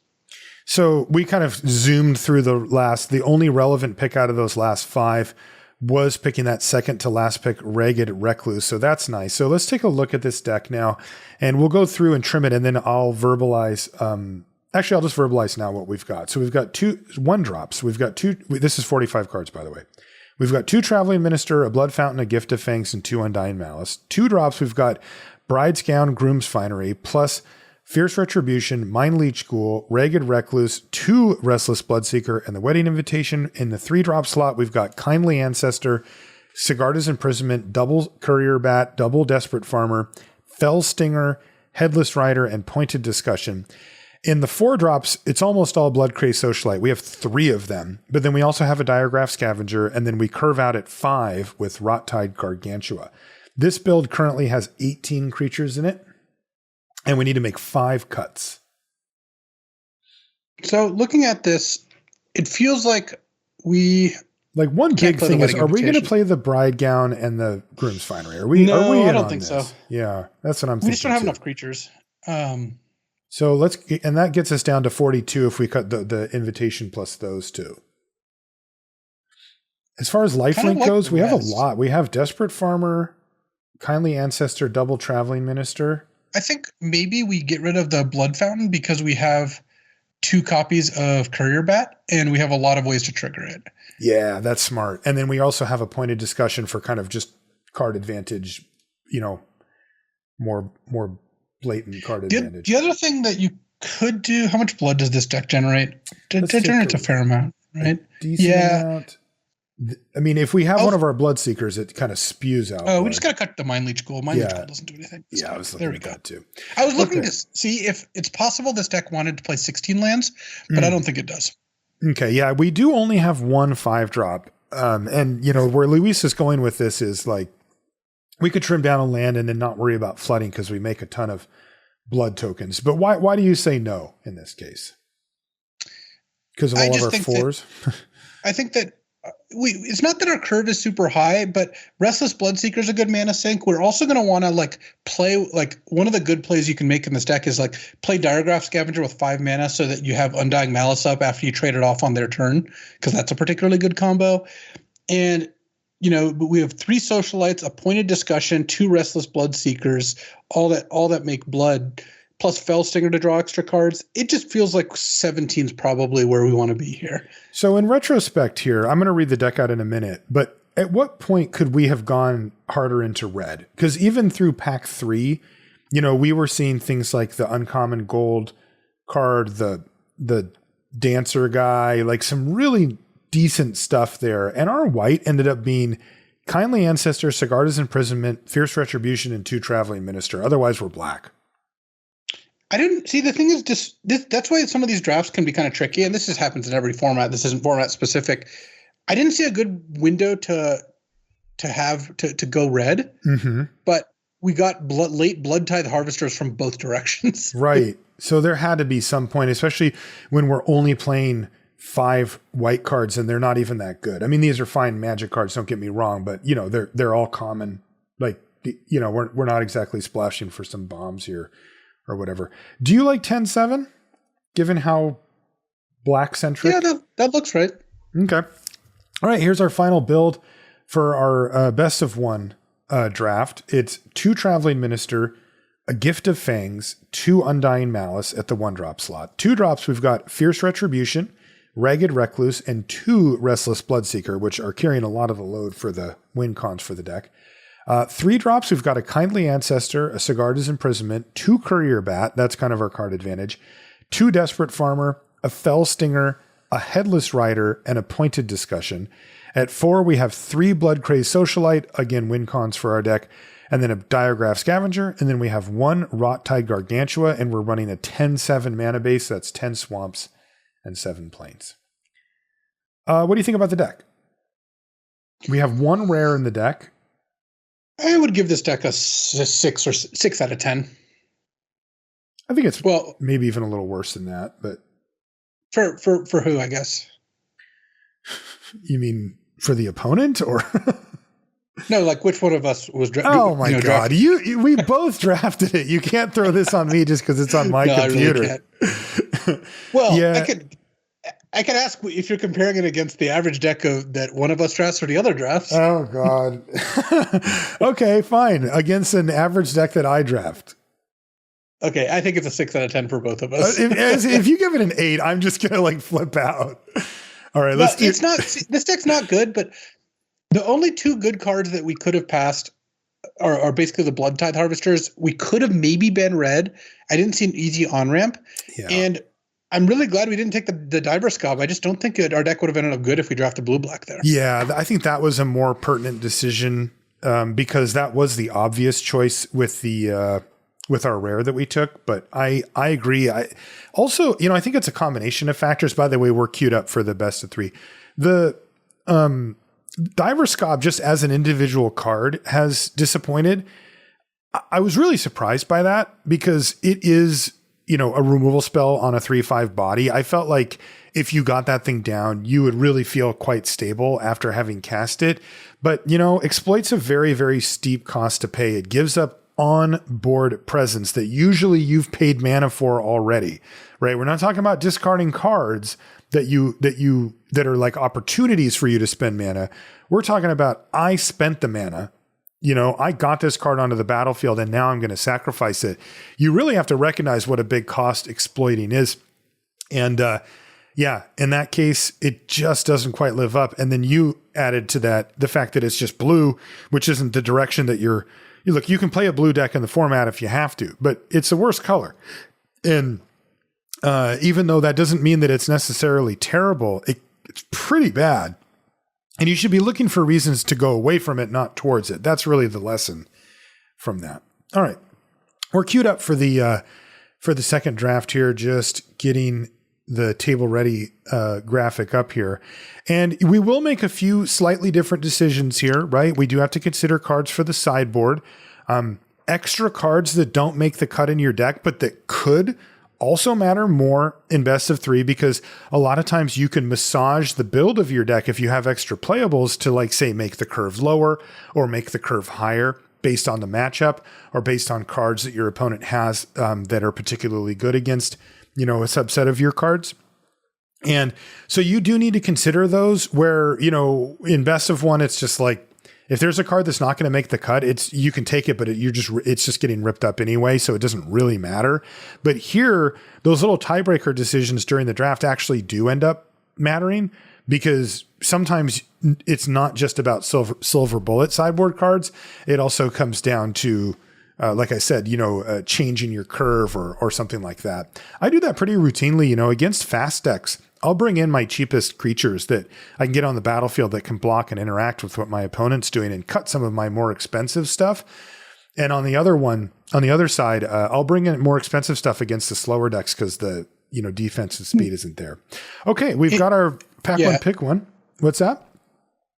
So we kind of zoomed through the only relevant pick out of those last 5 was picking that second to last pick, Ragged Recluse. So that's nice. So let's take a look at this deck now, and we'll go through and trim it, and then I'll verbalize. Actually, I'll just verbalize now what we've got. So we've got 2 1-drops. We've got 2. This is 45 cards, by the way. We've got 2 Traveling Minister, a Blood Fountain, a Gift of Fangs, and 2 Undying Malice. 2 drops, we've got Bride's Gown, Groom's Finery, plus Fierce Retribution, Mind Leech Ghoul, Ragged Recluse, 2 Restless Bloodseeker, and the Wedding Invitation. In the 3-drop slot, we've got Kindly Ancestor, Sigarda's Imprisonment, double Courier Bat, double Desperate Farmer, Fell Stinger, Headless Rider, and Pointed Discussion. In the 4-drops, it's almost all Blood Crazed Socialite. We have 3 of them, but then we also have a Diagraph Scavenger, and then we curve out at 5 with Rot-Tide Gargantua. This build currently has 18 creatures in it, and we need to make 5 cuts. So looking at this, it feels like we... Like one big thing is, are we going to play the Bride Gown and the Groom's Finery? Are we? No, are we I don't think so. Yeah, that's what I'm thinking. We just don't have enough creatures. So and that gets us down to 42 if we cut the invitation plus those 2. As far as lifelink goes, we have a lot. We have Desperate Farmer, Kindly Ancestor, double Traveling Minister. I think maybe we get rid of the Blood Fountain because we have 2 copies of Courier Bat and we have a lot of ways to trigger it. Yeah, that's smart. And then we also have a pointed discussion for kind of just card advantage, more blatant card advantage. The other thing that you could do, how much blood does this deck generate? It generates a fair amount, right? Decent amount. I mean, if we have one of our Bloodseekers, it kind of spews out. Oh, we just got to cut the Mind Leech Ghoul. Mind Leech Ghoul doesn't do anything. Yeah, I was looking at that too. I was looking to see if it's possible this deck wanted to play 16 lands, but I don't think it does. Okay, yeah, we do only have 1 5-drop And you know, where Luis is going with this is like, we could trim down on land and then not worry about flooding because we make a ton of blood tokens. But why do you say no in this case? Because of all of our fours? I think that it's not that our curve is super high, but Restless Bloodseeker is a good mana sink. We're also going to want to like play, like one of the good plays you can make in this deck is like play Diregraph Scavenger with 5 mana so that you have Undying Malice up after you trade it off on their turn, because that's a particularly good combo. And you know, but we have 3 Socialites, a Pointed Discussion, 2 Restless Bloodseekers, all that make blood, plus Fellstinger to draw extra cards. It just feels like 17 is probably where we want to be here. So in retrospect here, I'm going to read the deck out in a minute, but at what point could we have gone harder into red? Because even through pack 3, you know, we were seeing things like the uncommon gold card, the dancer guy, like some really decent stuff there. And our white ended up being Kindly Ancestor, Sigarda's Imprisonment, Fierce Retribution, and 2 Traveling Minister. Otherwise, we're black. I didn't see, the thing is just this, that's why some of these drafts can be kind of tricky. And this just happens in every format. This isn't format specific. I didn't see a good window to go red, but we got late Blood Tithe Harvesters from both directions. Right. So there had to be some point, especially when we're only playing 5 white cards and they're not even that good. I mean, these are fine Magic cards, don't get me wrong, but you know, they're all common. Like, you know, we're not exactly splashing for some bombs here or whatever. Do you like 10-7 given how black centric? Yeah, that looks right. Okay. All right. Here's our final build for our best of 1 draft. It's 2 Traveling Minister, a Gift of Fangs, 2 Undying Malice at the 1-drop slot. 2 drops, we've got Fierce Retribution, Ragged Recluse, and 2 Restless Bloodseeker, which are carrying a lot of the load for the win cons for the deck. 3 drops, we've got a Kindly Ancestor, a Sigarda's Imprisonment, 2 Courier Bat, that's kind of our card advantage, 2 Desperate Farmer, a Fell Stinger, a Headless Rider, and a Pointed Discussion. At 4, we have 3 Blood Crazed Socialite, again, win cons for our deck, and then a Diregraph Scavenger, and then we have 1 Rot-Tide Gargantua, and we're running a 10-7 mana base, that's 10 swamps and 7 plains. What do you think about the deck? We have 1 rare in the deck. I would give this deck a 6 out of 10. I think it's maybe even a little worse than that, but for who, I guess? You mean for the opponent, or? No, like which one of us was drafted? Oh my God. We both drafted it. You can't throw this on me just because it's on my computer. I really can't. Well, yeah. I could ask if you're comparing it against the average deck that one of us drafts or the other drafts. Oh God. Okay, fine. Against an average deck that I draft. Okay, I think it's a 6 out of 10 for both of us. If you give it an 8, I'm just gonna like flip out. All right, let's do. It's not. This deck's not good, but the only 2 good cards that we could have passed are basically the Blood Tithe Harvesters. We could have maybe been red. I didn't see an easy on ramp, and I'm really glad we didn't take the Diver Scob. I just don't think our deck would have ended up good if we drafted blue-black there. Yeah, I think that was a more pertinent decision because that was the obvious choice with the with our rare that we took. But I agree. I also, I think it's a combination of factors. By the way, we're queued up for the best of 3. The Diver Scob, just as an individual card, has disappointed. I was really surprised by that because it is, a removal spell on a 3/5 body. I felt like if you got that thing down, you would really feel quite stable after having cast it. But, exploit's a very, very steep cost to pay. It gives up on-board presence that usually you've paid mana for already, right? We're not talking about discarding cards that are like opportunities for you to spend mana. We're talking about, I spent the mana. I got this card onto the battlefield and now I'm going to sacrifice it. You really have to recognize what a big cost exploiting is. And in that case, it just doesn't quite live up. And then you added to that the fact that it's just blue, which isn't the direction that you can play a blue deck in the format if you have to, but it's the worst color. And even though that doesn't mean that it's necessarily terrible, it's pretty bad. And you should be looking for reasons to go away from it, not towards it. That's really the lesson from that. All right. We're queued up for the second draft here, just getting the table ready graphic up here. And we will make a few slightly different decisions here, right? We do have to consider cards for the sideboard. Extra cards that don't make the cut in your deck, but that could also matter more in best of 3, because a lot of times you can massage the build of your deck if you have extra playables to, like, say, make the curve lower or make the curve higher based on the matchup or based on cards that your opponent has that are particularly good against, a subset of your cards. And so you do need to consider those where, in best of 1, it's just like, if there's a card that's not going to make the cut, you can take it, but it's just getting ripped up anyway, so it doesn't really matter. But here, those little tiebreaker decisions during the draft actually do end up mattering, because sometimes it's not just about silver bullet sideboard cards. It also comes down to, like I said, changing your curve or something like that. I do that pretty routinely, against fast decks. I'll bring in my cheapest creatures that I can get on the battlefield that can block and interact with what my opponent's doing and cut some of my more expensive stuff. And on the other side, I'll bring in more expensive stuff against the slower decks because the, defense and speed isn't there. Okay. We've got our pack one, pick one. What's that?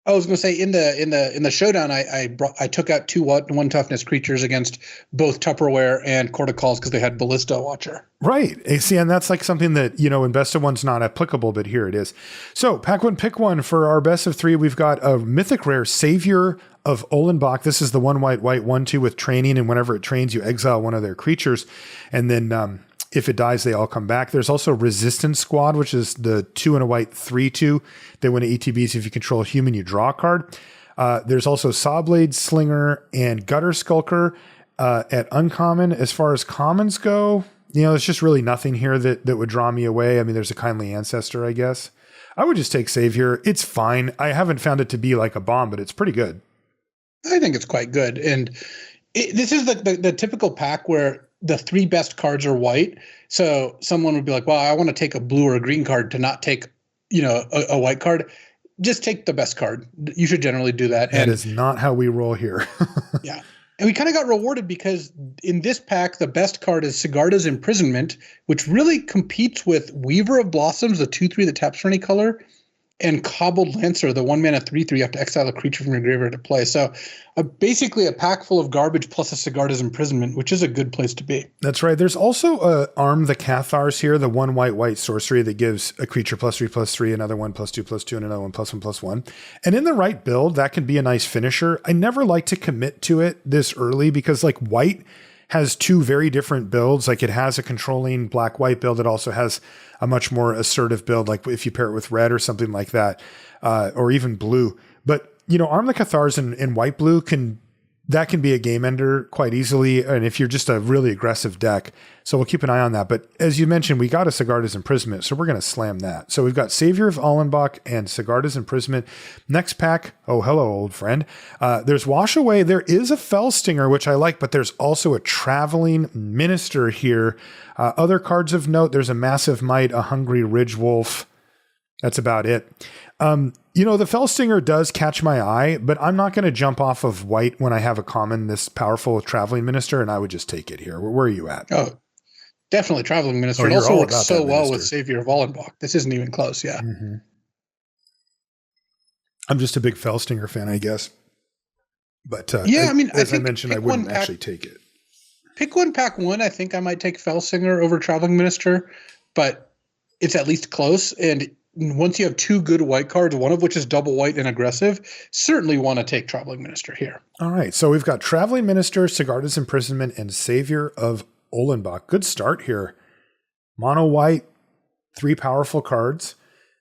I was going to say in the showdown, I took out 2 1 toughness creatures against both Tupperware and Court of Calls because they had Ballista Watcher. Right. See, and that's like something that, in best of 1's not applicable, but here it is. So pack one, pick one for our best of 3. We've got a mythic rare, Savior of Ollenbach. This is the 1 white 1/2 with training. And whenever it trains, you exile one of their creatures. And then, if it dies, they all come back. There's also Resistance Squad, which is the 2 and a white 3/2. They win ETBs. If you control a human, you draw a card. There's also Sawblade Slinger and Gutter Skulker at uncommon. As far as commons go, there's just really nothing here that would draw me away. I mean, there's a Kindly Ancestor, I guess. I would just take Savior. It's fine. I haven't found it to be like a bomb, but it's pretty good. I think it's quite good. And this is the typical pack where the 3 best cards are white. So someone would be like, well, I want to take a blue or a green card to not take, a white card. Just take the best card. You should generally do that. That is not how we roll here. Yeah. And we kind of got rewarded because in this pack, the best card is Sigarda's Imprisonment, which really competes with Weaver of Blossoms, the 2/3 that taps for any color, and Cobbled Lancer, the 1 mana 3/3, you have to exile a creature from your graveyard to play. So basically a pack full of garbage plus a Sigarda's Imprisonment, which is a good place to be. That's right. There's also Arm the Cathars here, the 1 white sorcery that gives a creature +3/+3, another one +2/+2, and another one +1/+1. And in the right build, that can be a nice finisher. I never like to commit to it this early because white has 2 very different builds. Like it has a controlling black-white build. It also has a much more assertive build, like if you pair it with red or something like that, or even blue. But, Arm the Cathars in white-blue can be a game ender quite easily. And if you're just a really aggressive deck, so we'll keep an eye on that. But as you mentioned, we got a Sigarda's Imprisonment, so we're going to slam that. So we've got Savior of Ollenbach and Sigarda's Imprisonment. Next pack, oh, hello, old friend. There's Wash Away. There is a Fellstinger, which I like, but there's also a Traveling Minister here. Other cards of note, there's a Massive Might, a Hungry Ridgewolf. That's about it. The Fellstinger does catch my eye, but I'm not going to jump off of white when I have a common this powerful Traveling Minister, and I would just take it here. Where are you at? Oh, definitely Traveling Minister. It also works so well with Savior of Ollenbach. This isn't even close, yeah. Mm-hmm. I'm just a big Fellstinger fan, I guess. But I mentioned, I wouldn't actually take it. Pick one, pack one. I think I might take Fellstinger over Traveling Minister, but it's at least close. And once you have 2 good white cards, one of which is double white and aggressive, certainly want to take Traveling Minister here. All right. So we've got Traveling Minister, Sigarda's Imprisonment, and Savior of Ollenbach. Good start here. Mono white, 3 powerful cards.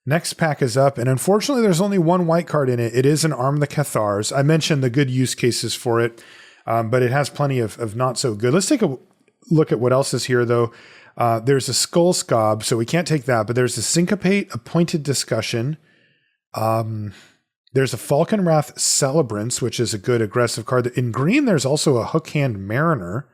Next pack is up, and unfortunately there's only 1 white card in it. It is an Arm the Cathars. I mentioned the good use cases for it, but it has plenty of not so good. Let's take a look at what else is here, though. There's a Skull Scob, so we can't take that, but there's a Syncopate, Appointed Discussion. There's a Falcon Wrath Celebrants, which is a good aggressive card. In green, there's also a Hookhand Mariner.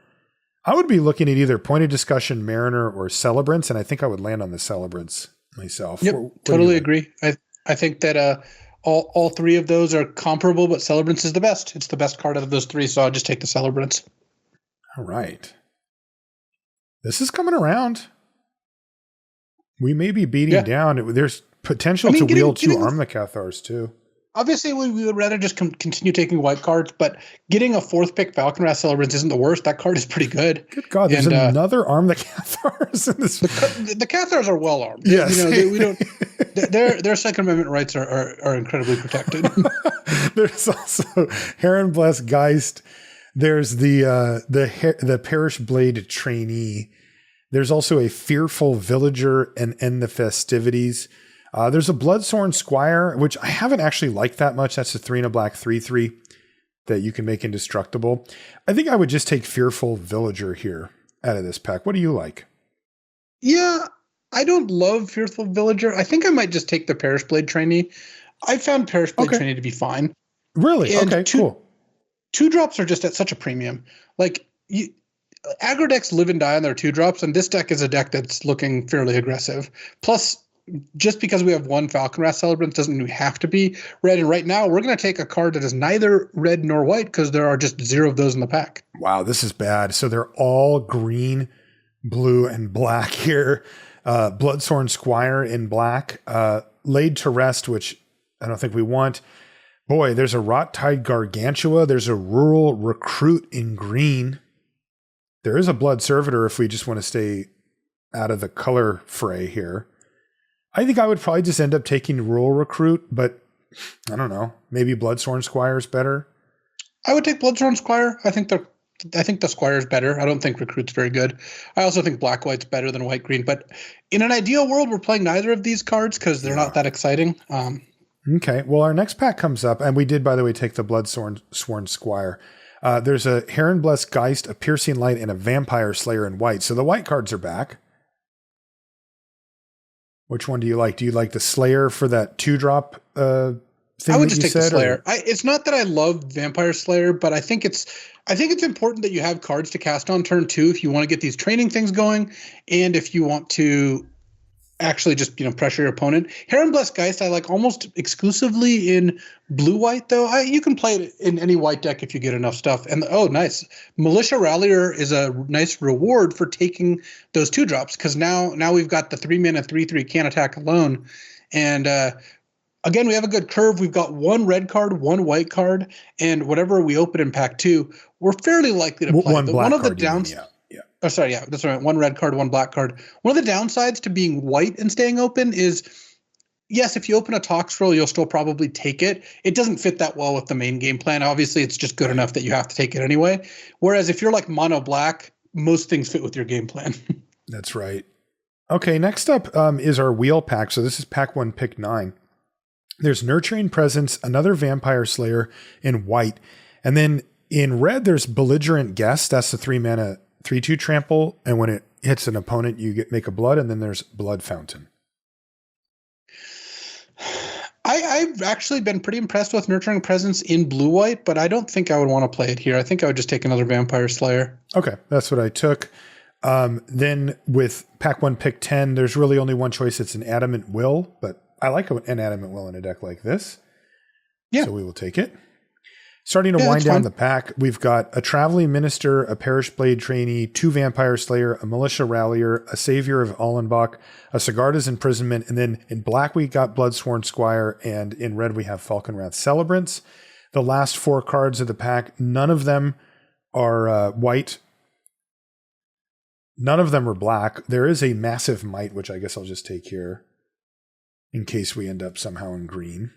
I would be looking at either Appointed Discussion, Mariner, or Celebrants, and I think I would land on the Celebrants myself. Yep, totally agree. I think that all 3 of those are comparable, but Celebrants is the best. It's the best card out of those 3, so I'll just take the Celebrants. All right. This is coming around. We may be beating down. There's potential to wheel 2 Arm the Cathars too. Obviously, we would rather just continue taking white cards, but getting a 4th pick Falcon Wrath Celebrants isn't the worst. That card is pretty good. Good God, there's another Arm the Cathars in this. The Cathars are well armed. Yes. We don't. Their Second Amendment rights are incredibly protected. There's also Heron Bless Geist. There's the Parish Blade Trainee. There's also a Fearful Villager and End the Festivities. There's a Bloodsworn Squire, which I haven't actually liked that much. That's a 3 and a black 3/3 that you can make indestructible. I think I would just take Fearful Villager here out of this pack. What do you like? Yeah, I don't love Fearful Villager. I think I might just take the Parish Blade Trainee. I found Parish Blade Trainee to be fine. Really? And okay, cool. 2-drops are just at such a premium. Like, aggro decks live and die on their 2-drops, and this deck is a deck that's looking fairly aggressive. Plus, just because we have 1 Falcon Wrath Celebrant doesn't mean we have to be red. And right now, we're going to take a card that is neither red nor white because there are just 0 of those in the pack. Wow, this is bad. So they're all green, blue, and black here. Bloodsworn Squire in black. Laid to Rest, which I don't think we want. Boy, there's a Rot-Tide Gargantua. There's a Rural Recruit in green. There is a Blood Servitor if we just want to stay out of the color fray here. I think I would probably just end up taking Rural Recruit, but I don't know. Maybe Bloodsworn Squire is better. I would take Bloodsworn Squire. I think the Squire is better. I don't think Recruit's very good. I also think Black-White's better than White-Green. But in an ideal world, we're playing neither of these cards because they're not that exciting. Okay. Well, our next pack comes up, and we did, by the way, take the Bloodsworn Squire. There's a Heron Blessed Geist, a Piercing Light, and a Vampire Slayer in white. So the white cards are back. Which one do you like? Do you like the Slayer for that 2-drop thing? I would just take the Slayer. It's not that I love Vampire Slayer, but I think it's important that you have cards to cast on turn 2 if you want to get these training things going, and if you want to actually just pressure your opponent. Heron Blessed Geist I like almost exclusively in blue-white, though. You can play it in any white deck if you get enough stuff. And nice. Militia Rallier is a nice reward for taking those 2-drops because now we've got the 3-mana 3/3 can't attack alone. And again, we have a good curve. We've got 1 red card, 1 white card, and whatever we open in pack 2, we're fairly likely to play. One black card. Oh, sorry, yeah, that's right. 1 red card, 1 black card. One of the downsides to being white and staying open is, yes, if you open a Tox Roll, you'll still probably take it. It doesn't fit that well with the main game plan. Obviously, it's just good enough that you have to take it anyway. Whereas if you're like mono black, most things fit with your game plan. That's right. Okay, next up is our wheel pack. So this is pack 1, pick 9. There's Nurturing Presence, another Vampire Slayer in white. And then in red, there's Belligerent Guest. That's the 3-mana 3/2 trample, and when it hits an opponent, you make a blood, and then there's Blood Fountain. I've actually been pretty impressed with Nurturing Presence in blue-white, but I don't think I would want to play it here. I think I would just take another Vampire Slayer. Okay, that's what I took. Then with pack 1, pick 10, there's really only one choice. It's an Adamant Will, but I like an Adamant Will in a deck like this. Yeah. So we will take it. Starting to wind down the pack, we've got a Traveling Minister, a Parish Blade Trainee, 2 Vampire Slayer, a Militia Rallier, a Savior of Allenbach, a Sigarda's Imprisonment, and then in black we got Bloodsworn Squire, and in red we have Falcon Wrath Celebrants. The last 4 cards of the pack, none of them are white. None of them are black. There is a Massive Might, which I guess I'll just take here in case we end up somehow in green,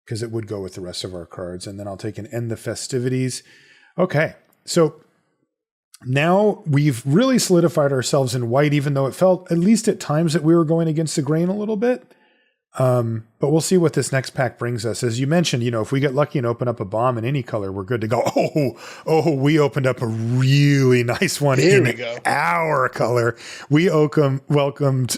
because it would go with the rest of our cards. And then I'll take an End the Festivities. Okay, so now we've really solidified ourselves in white, even though it felt, at least at times, that we were going against the grain a little bit. But we'll see what this next pack brings us. As you mentioned, if we get lucky and open up a bomb in any color, we're good to go. Oh, we opened up a really nice one in our color. We opened Welcoming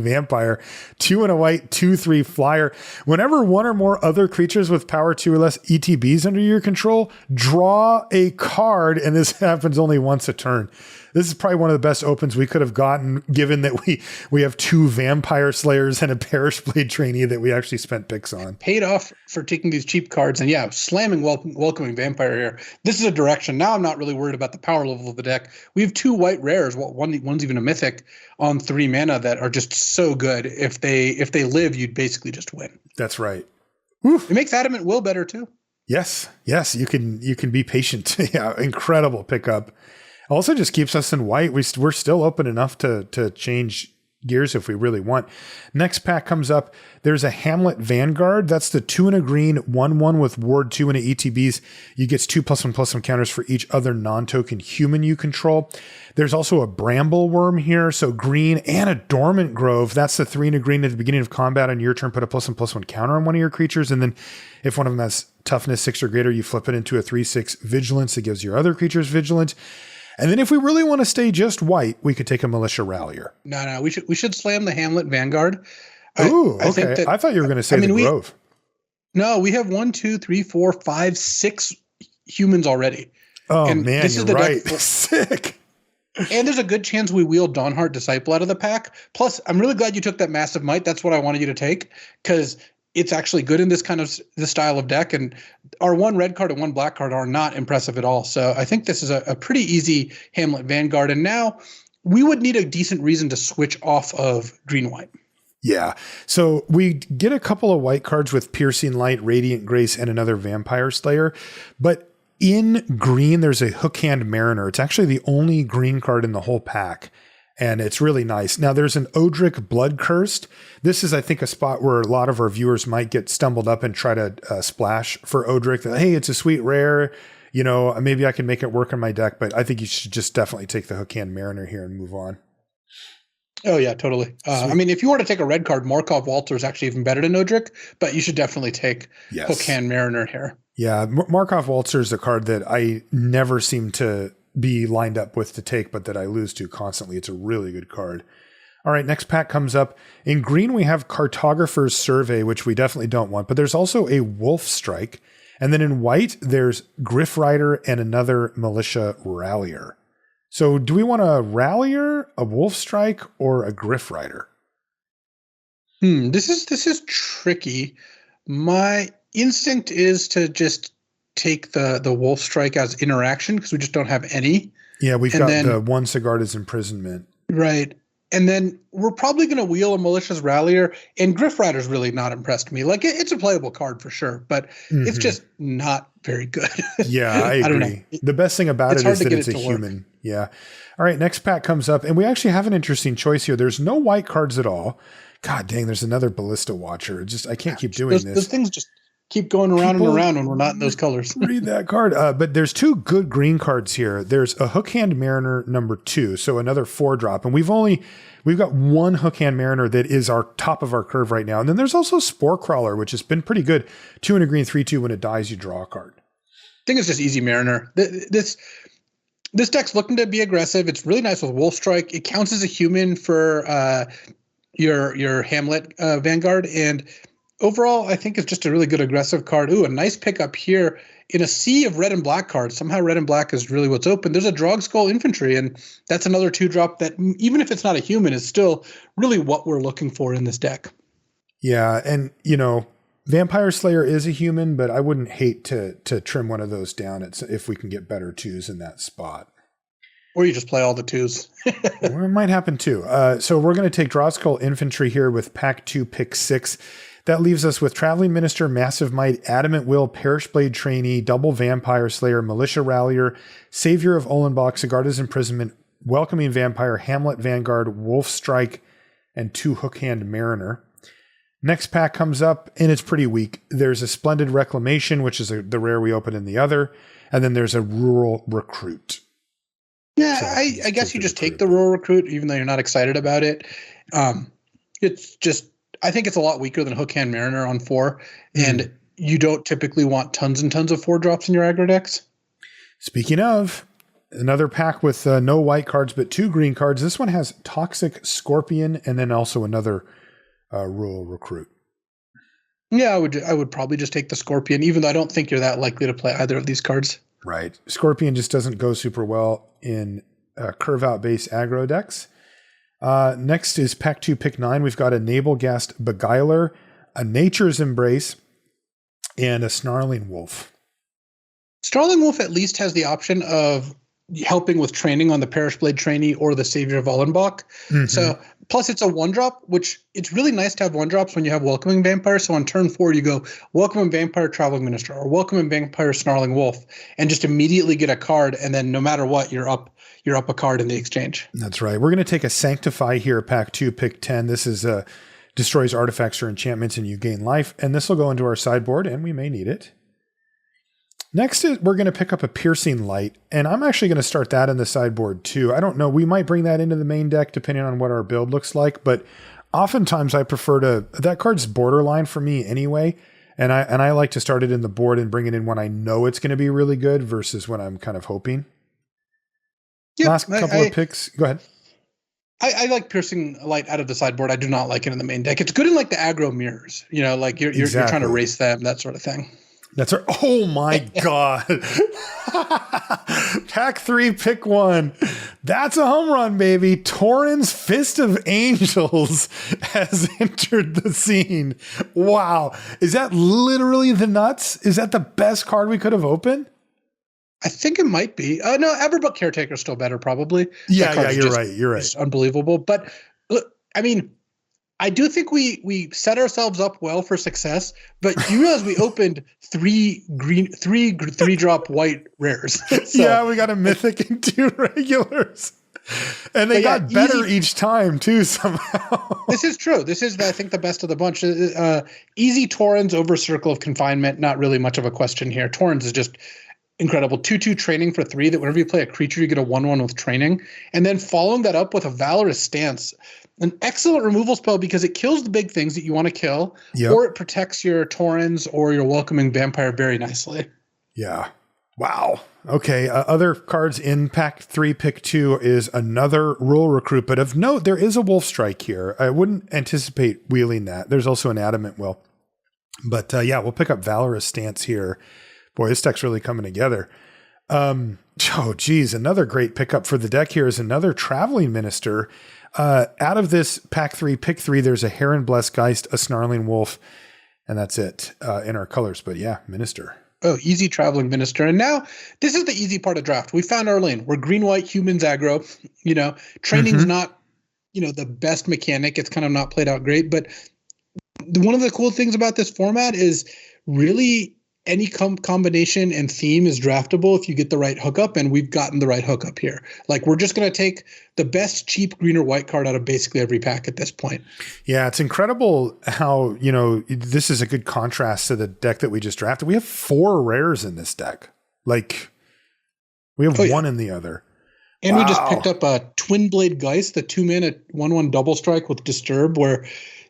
Vampire, 2 and a white, 2/3 flyer. Whenever 1 or more other creatures with power 2 or less ETBs under your control, draw a card, and this happens only once a turn. This is probably one of the best opens we could have gotten, given that we have 2 Vampire Slayers and a Parish Perishblade trainee that we actually spent picks on. Paid off for taking these cheap cards and slamming welcoming vampire here. This is a direction. Now I'm not really worried about the power level of the deck. We have 2 white rares. One's even a mythic on 3 mana that are just so good. If they live, you'd basically just win. That's right. It makes Adamant Will better too. Yes. You can be patient. Yeah, incredible pickup. Also just keeps us in white. We're still open enough to change gears if we really want. Next pack comes up. There's a Hamlet Vanguard. That's the 2 and a green, 1/1 with Ward 2 and ETBs. You get 2+1/+1 counters for each other non-token human you control. There's also a Bramble Worm here. So green and a Dormant Grove. That's the 3 and a green at the beginning of combat. On your turn, put a +1/+1 counter on one of your creatures. And then if one of them has toughness 6 or greater, you flip it into a 3/6 vigilance. It gives your other creatures vigilance. And then if we really want to stay just white, we could take a Militia Rallier. No, we should slam the Hamlet Vanguard. Ooh, okay. I thought you were going to say the Grove. No, we have 1, 2, 3, 4, 5, 6 humans already. Oh, and man, you're right. Sick. And there's a good chance we wheel Dawnheart Disciple out of the pack. Plus, I'm really glad you took that Massive Might. That's what I wanted you to take, because it's actually good in this style of deck. And our 1 red card and 1 black card are not impressive at all. So I think this is a pretty easy Hamlet Vanguard. And now we would need a decent reason to switch off of green-white. Yeah. So we get a couple of white cards with Piercing Light, Radiant Grace, and another Vampire Slayer. But in green, there's a Hookhand Mariner. It's actually the only green card in the whole pack. And it's really nice. Now there's an Odric Blood Cursed. This is, I think, a spot where a lot of our viewers might get stumbled up and try to splash for Odric. That, hey, it's a sweet rare. You know, maybe I can make it work on my deck, but I think you should just definitely take the Hookhand Mariner here and move on. Oh, yeah, totally. I mean, if you want to take a red card, Markov Waltzer is actually even better than Odric, but you should definitely take Hookhand Mariner here. Yeah, Markov Waltzer is a card that I never seem to be lined up with to take, but that I lose to constantly. It's a really good card. All right, next pack comes up. In green, we have Cartographer's Survey, which we definitely don't want, but there's also a Wolf Strike. And then in white, there's Griff Rider and another Militia Rallier. So do we want a Rallier, a Wolf Strike, or a Griff Rider? This is tricky. My instinct is to just take the Wolf Strike as interaction because we just don't have any. Yeah, we've got the 1 Sigarda's Imprisonment. Right. And then we're probably going to wheel a Malicious Rallier, and Griff Rider's really not impressed me. Like, it's a playable card for sure, but it's just not very good. Yeah, I agree. don't know. The best thing about it is that it's a human. Work. Yeah. All right, next pack comes up, and we actually have an interesting choice here. There's no white cards at all. God dang, there's another Ballista Watcher. I can't keep doing this. Those things just keep going around and around when we're not in those colors. Read that card. But there's 2 good green cards here. There's a Hookhand Mariner number 2, so another 4-drop. And we've got 1 Hookhand Mariner that is our top of our curve right now. And then there's also Spore Crawler, which has been pretty good. 2 and a green, 3/2. When it dies, you draw a card. I think it's just easy Mariner. This deck's looking to be aggressive. It's really nice with Wolf Strike. It counts as a human for your Hamlet Vanguard, and overall, I think it's just a really good aggressive card. Ooh, a nice pickup here in a sea of red and black cards. Somehow red and black is really what's open. There's a Drogskull Infantry, and that's another 2-drop that, even if it's not a human, is still really what we're looking for in this deck. Yeah, and, Vampire Slayer is a human, but I wouldn't hate to trim one of those down if we can get better 2s in that spot. Or you just play all the 2s. Well, it might happen too. So we're going to take Drogskull Infantry here with pack 2, pick 6. That leaves us with Traveling Minister, Massive Might, Adamant Will, Perishblade Trainee, Double Vampire Slayer, Militia Rallier, Savior of Olenbach, Sigarda's Imprisonment, Welcoming Vampire, Hamlet Vanguard, Wolf Strike, and 2 Hookhand Mariner. Next pack comes up, and it's pretty weak. There's a Splendid Reclamation, which is the rare we open in the other, and then there's a Rural Recruit. Yeah, so I guess you just take the Rural Recruit, even though you're not excited about it. It's just, I think it's a lot weaker than Hookhand Mariner on 4, and you don't typically want tons and tons of 4-drops in your aggro decks. Speaking of, another pack with no white cards, but 2 green cards. This one has Toxic Scorpion, and then also another Rural Recruit. Yeah, I would probably just take the Scorpion, even though I don't think you're that likely to play either of these cards. Right. Scorpion just doesn't go super well in curve out base aggro decks. Next is pack 2, pick 9. We've got a Nabalgast Beguiler, a Nature's Embrace, and a Snarling Wolf. Snarling Wolf at least has the option of helping with training on the Perish Blade Trainee or the Savior of Wallenbach. Mm-hmm. So plus it's a 1-drop, which it's really nice to have 1-drops when you have Welcoming Vampire. So on turn 4, you go Welcoming Vampire, Traveling Minister, or Welcoming Vampire, Snarling Wolf, and just immediately get a card. And then no matter what, you're up a card in the exchange. That's right. We're going to take a Sanctify here, pack 2, pick 10. This is destroys artifacts or enchantments and you gain life. And this will go into our sideboard and we may need it. Next is we're going to pick up a Piercing Light, and I'm actually going to start that in the sideboard too. I don't know. We might bring that into the main deck depending on what our build looks like, but oftentimes I prefer that card's borderline for me anyway. And I like to start it in the board and bring it in when I know it's going to be really good versus when I'm kind of hoping. Yep, last couple of picks. Go ahead. I like Piercing Light out of the sideboard. I do not like it in the main deck. It's good in like the aggro mirrors, like you're trying to race them, that sort of thing. That's right. Oh my God. Pack 3, pick 1. That's a home run, baby. Tauren's Fist of Angels has entered the scene. Wow. Is that literally the nuts? Is that the best card we could have opened? I think it might be. No, Everbook Caretaker is still better, probably. Yeah, you're right. You're right. It's unbelievable. But look, I mean, I do think we set ourselves up well for success, but you realize we opened three drop white rares. So, yeah, we got a mythic and 2 regulars. And they got better each time too, somehow. This is true. This is, I think, the best of the bunch. Easy Taurens over Circle of Confinement. Not really much of a question here. Taurens is just incredible. 2/2 training for 3 that whenever you play a creature, you get a 1/1 with training. And then following that up with a Valorous Stance. An excellent removal spell because it kills the big things that you want to kill, or it protects your Taurens or your Welcoming Vampire very nicely. Yeah. Wow. Okay. Other cards in pack 3, pick 2 is another Rule Recruit, but of note, there is a Wolf Strike here. I wouldn't anticipate wheeling that. There's also an Adamant Will. But we'll pick up Valorous Stance here. Boy, this deck's really coming together. Another great pickup for the deck here is another Traveling Minister. Out of this pack 3, pick 3, there's a Heron Blessed Geist, a Snarling Wolf, and that's it in our colors. But yeah, Minister. Oh, easy Traveling Minister. And now this is the easy part of draft. We found our lane. We're green-white humans aggro. Training's not, the best mechanic. It's kind of not played out great. But one of the cool things about this format is really any combination and theme is draftable if you get the right hookup, and we've gotten the right hookup here. Like, we're just going to take the best cheap green or white card out of basically every pack at this point. Yeah, it's incredible how, this is a good contrast to the deck that we just drafted. We have 4 rares in this deck. Like, we have one in the other. And we just picked up a Twin Blade Geist, the 2-mana 1/1 double strike with Disturb, where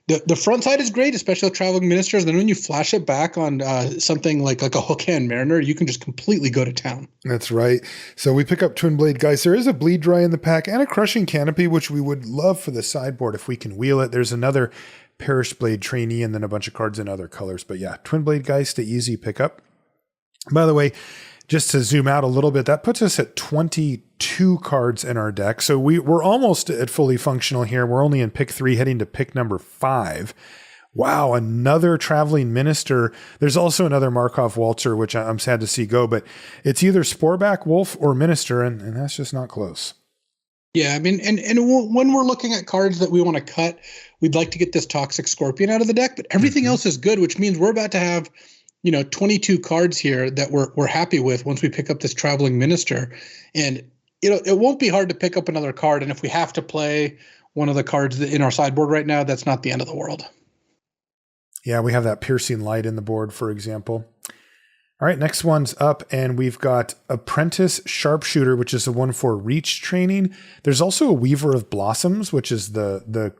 the front side is great, especially with Traveling Ministers. Then when you flash it back on something like a Hookhand Mariner, you can just completely go to town. That's right. So we pick up Twin Blade Geist. There is a Bleed Dry in the pack and a Crushing Canopy, which we would love for the sideboard if we can wheel it. There's another Perish Blade Trainee and then a bunch of cards in other colors. But yeah, Twin Blade Geist, the easy pickup. By the way, just to zoom out a little bit, that puts us at 22 cards in our deck. So we're almost at fully functional here. We're only in pick 3 heading to pick number 5. Wow, another Traveling Minister. There's also another Markov Waltzer, which I'm sad to see go, but it's either Sporeback Wolf or Minister, and that's just not close. Yeah, I mean, and when we're looking at cards that we want to cut, we'd like to get this Toxic Scorpion out of the deck, but everything else is good, which means we're about to have 22 cards here that we're happy with once we pick up this Traveling Minister. And it won't be hard to pick up another card. And if we have to play one of the cards in our sideboard right now, that's not the end of the world. Yeah, we have that Piercing Light in the board, for example. All right, next one's up, and we've got Apprentice Sharpshooter, which is the one for reach training. There's also a Weaver of Blossoms, which is the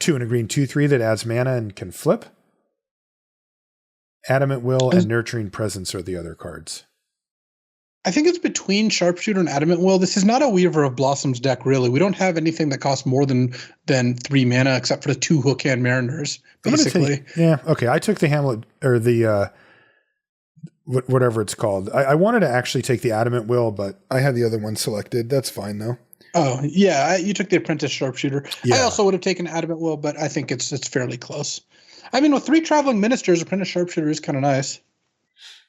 2 and a green 2/3 that adds mana and can flip. Adamant Will and Nurturing Presence are the other cards. I think it's between Sharpshooter and Adamant Will. This is not a Weaver of Blossoms deck, really. We don't have anything that costs more than 3 mana, except for the 2 Hookhand Mariners, basically. I took the Hamlet, or the whatever it's called. I wanted to actually take the Adamant Will, but I had the other one selected. That's fine, though. Oh, yeah. You took the Apprentice Sharpshooter. Yeah. I also would have taken Adamant Will, but I think it's fairly close. I mean, with 3 Traveling Ministers, Apprentice Sharpshooter is kind of nice.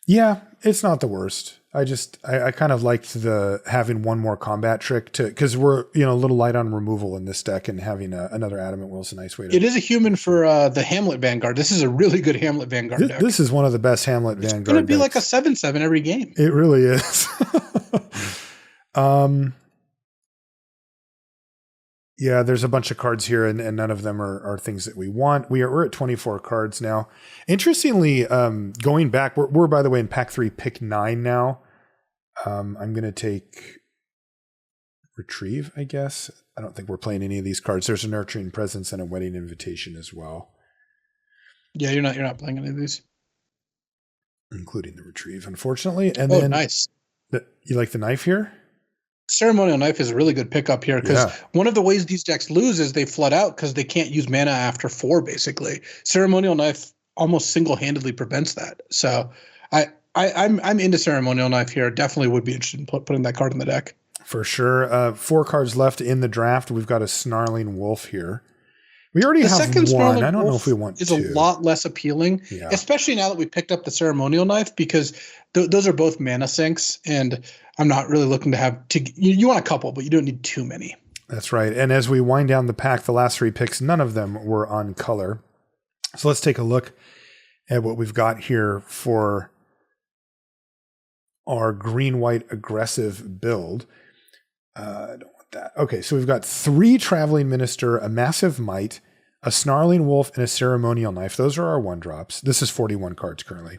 Yeah, it's not the worst. I kind of liked the having one more combat trick because we're a little light on removal in this deck, and having another Adamant Will is a nice way to. It is a human for the Hamlet Vanguard. This is a really good Hamlet Vanguard deck. This is one of the best Hamlet Vanguard. It's going to be decks. like a 7/7 every game. It really is. Yeah, there's a bunch of cards here, and none of them are things that we want. We're at 24 cards now. Interestingly, going back, we're by the way in pack 3, pick 9 now. I'm going to take Retrieve, I guess. I don't think we're playing any of these cards. There's a Nurturing Presence and a Wedding Invitation as well. Yeah, you're not playing any of these, including the Retrieve, unfortunately. And then nice. You like the knife here? Ceremonial Knife is a really good pickup here because one of the ways these decks lose is they flood out because they can't use mana after 4, basically. Ceremonial Knife almost single-handedly prevents that. So I'm into Ceremonial Knife here. Definitely would be interested in putting that card in the deck. For sure. 4 cards left in the draft. We've got a Snarling Wolf here. We already have one. I don't know if we want is a lot less appealing, especially now that we picked up the Ceremonial Knife, because those are both mana sinks, and I'm not really looking to have you want a couple, but you don't need too many. That's right. And as we wind down the pack, the last 3 picks, none of them were on color. So let's take a look at what we've got here for our green-white aggressive build. I don't want that. Okay, so we've got 3 Traveling Minister, a Massive Might, a Snarling Wolf, and a Ceremonial Knife. Those are our 1-drops. This is 41 cards currently.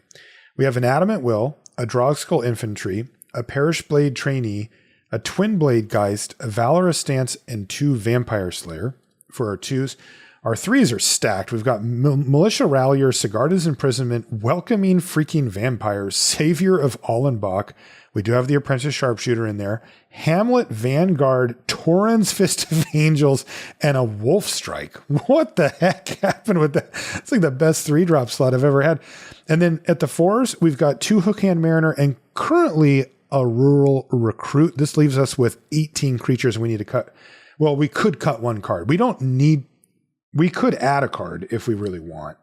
We have an Adamant Will, a Drogskull Infantry, a Perish Blade Trainee, a Twin Blade Geist, a Valorous Stance, and 2 Vampire Slayer for our 2s. Our 3s are stacked. We've got Militia Rallier, Sigarda's Imprisonment, Welcoming Freaking Vampires, Savior of Allenbach. We do have the Apprentice Sharpshooter in there. Hamlet Vanguard, Torrens Fist of Angels, and a Wolf Strike. What the heck happened with that? It's like the best 3-drop slot I've ever had. And then at the 4s, we've got 2 Hookhand Mariner and currently a Rural Recruit. This leaves us with 18 creatures we need to cut. Well, we could cut 1 card. We could add a card if we really want.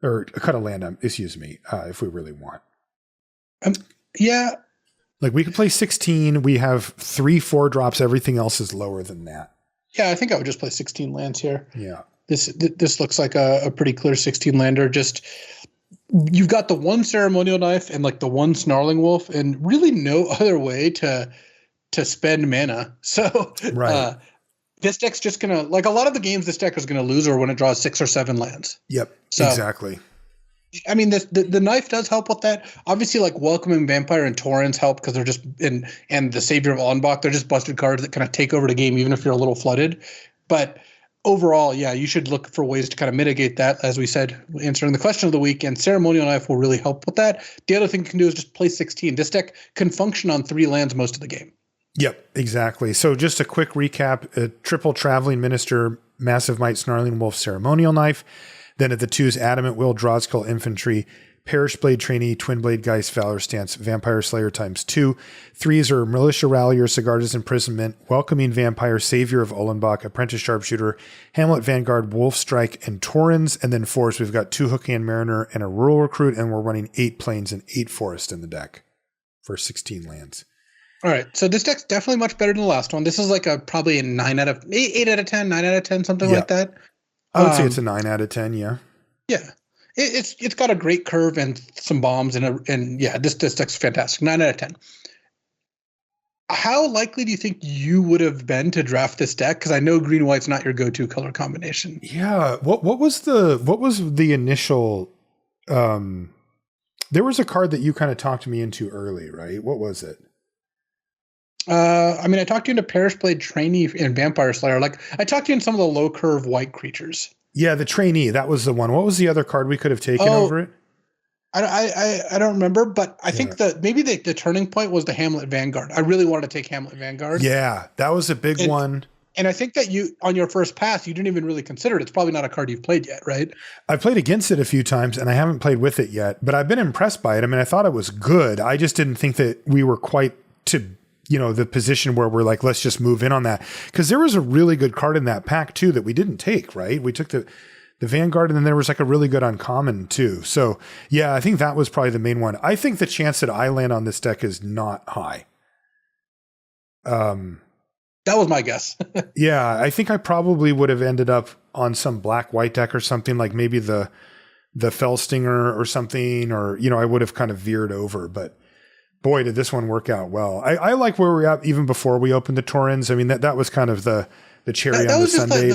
Or cut a land, if we really want. Yeah. Like we could play 16. We have 3 4-drops. Everything else is lower than that. Yeah, I think I would just play 16 lands here. Yeah. This looks like a pretty clear 16 lander. Just you've got the 1 Ceremonial Knife and like the 1 Snarling Wolf, and really no other way to spend mana. So right. This deck's just gonna, like a lot of the games this deck is gonna lose or when it draws 6 or 7 lands. Yep. So, exactly. I mean, the knife does help with that. Obviously, like Welcoming Vampire and Torrens help because they're just and the Savior of Allenbach, they're just busted cards that kind of take over the game, even if you're a little flooded. But overall, yeah, you should look for ways to kind of mitigate that. As we said, answering the question of the week, and Ceremonial Knife will really help with that. The other thing you can do is just play 16. This deck can function on 3 lands most of the game. Yep, exactly. So just a quick recap: a triple Traveling Minister, Massive Might, Snarling Wolf, Ceremonial Knife. Then at the 2s, Adamant Will, Drogskull Infantry, Perish Blade Trainee, Twin Blade Geist, Valor Stance, Vampire Slayer ×2. 3s are Militia Rallier, Sigarda's Imprisonment, Welcoming Vampire, Savior of Allenbach, Apprentice Sharpshooter, Hamlet Vanguard, Wolf Strike, and Torrens. And then 4s, we've got 2 Hookhand Mariner and a Rural Recruit, and we're running 8 Plains and 8 Forest in the deck for 16 lands. All right, so this deck's definitely much better than the last one. This is like probably a 8 out of 10, 9 out of 10, something like that. I would say it's a 9 out of 10. Yeah. Yeah. It's got a great curve and some bombs and yeah, this deck's fantastic. 9 out of 10. How likely do you think you would have been to draft this deck? Because I know green white's not your go-to color combination. Yeah. What was the initial? There was a card that you kind of talked me into early, right? What was it? I mean, I talked you into Perish Blade Trainee and Vampire Slayer. Like, I talked you in some of the low curve white creatures. Yeah, the Trainee, that was the one. What was the other card we could have taken over it? I don't remember, but I think that maybe the turning point was the Hamlet Vanguard. I really wanted to take Hamlet Vanguard. Yeah, that was a big one. And I think that you, on your first pass, you didn't even really consider it. It's probably not a card you've played yet, right? I've played against it a few times, and I haven't played with it yet. But I've been impressed by it. I mean, I thought it was good. I just didn't think that we were quite to the position where we're like, let's just move in on that. Because there was a really good card in that pack too that we didn't take, right? We took the Vanguard, and then there was like a really good uncommon too. So yeah, I think that was probably the main one. I think the chance that I land on this deck is not high. That was my guess. Yeah, I think I probably would have ended up on some black-white deck or something, like maybe the Fellstinger or something, or, I would have kind of veered over, but boy, did this one work out well. I like where we're at even before we opened the Torrens. I mean, that was kind of the cherry on the sundae,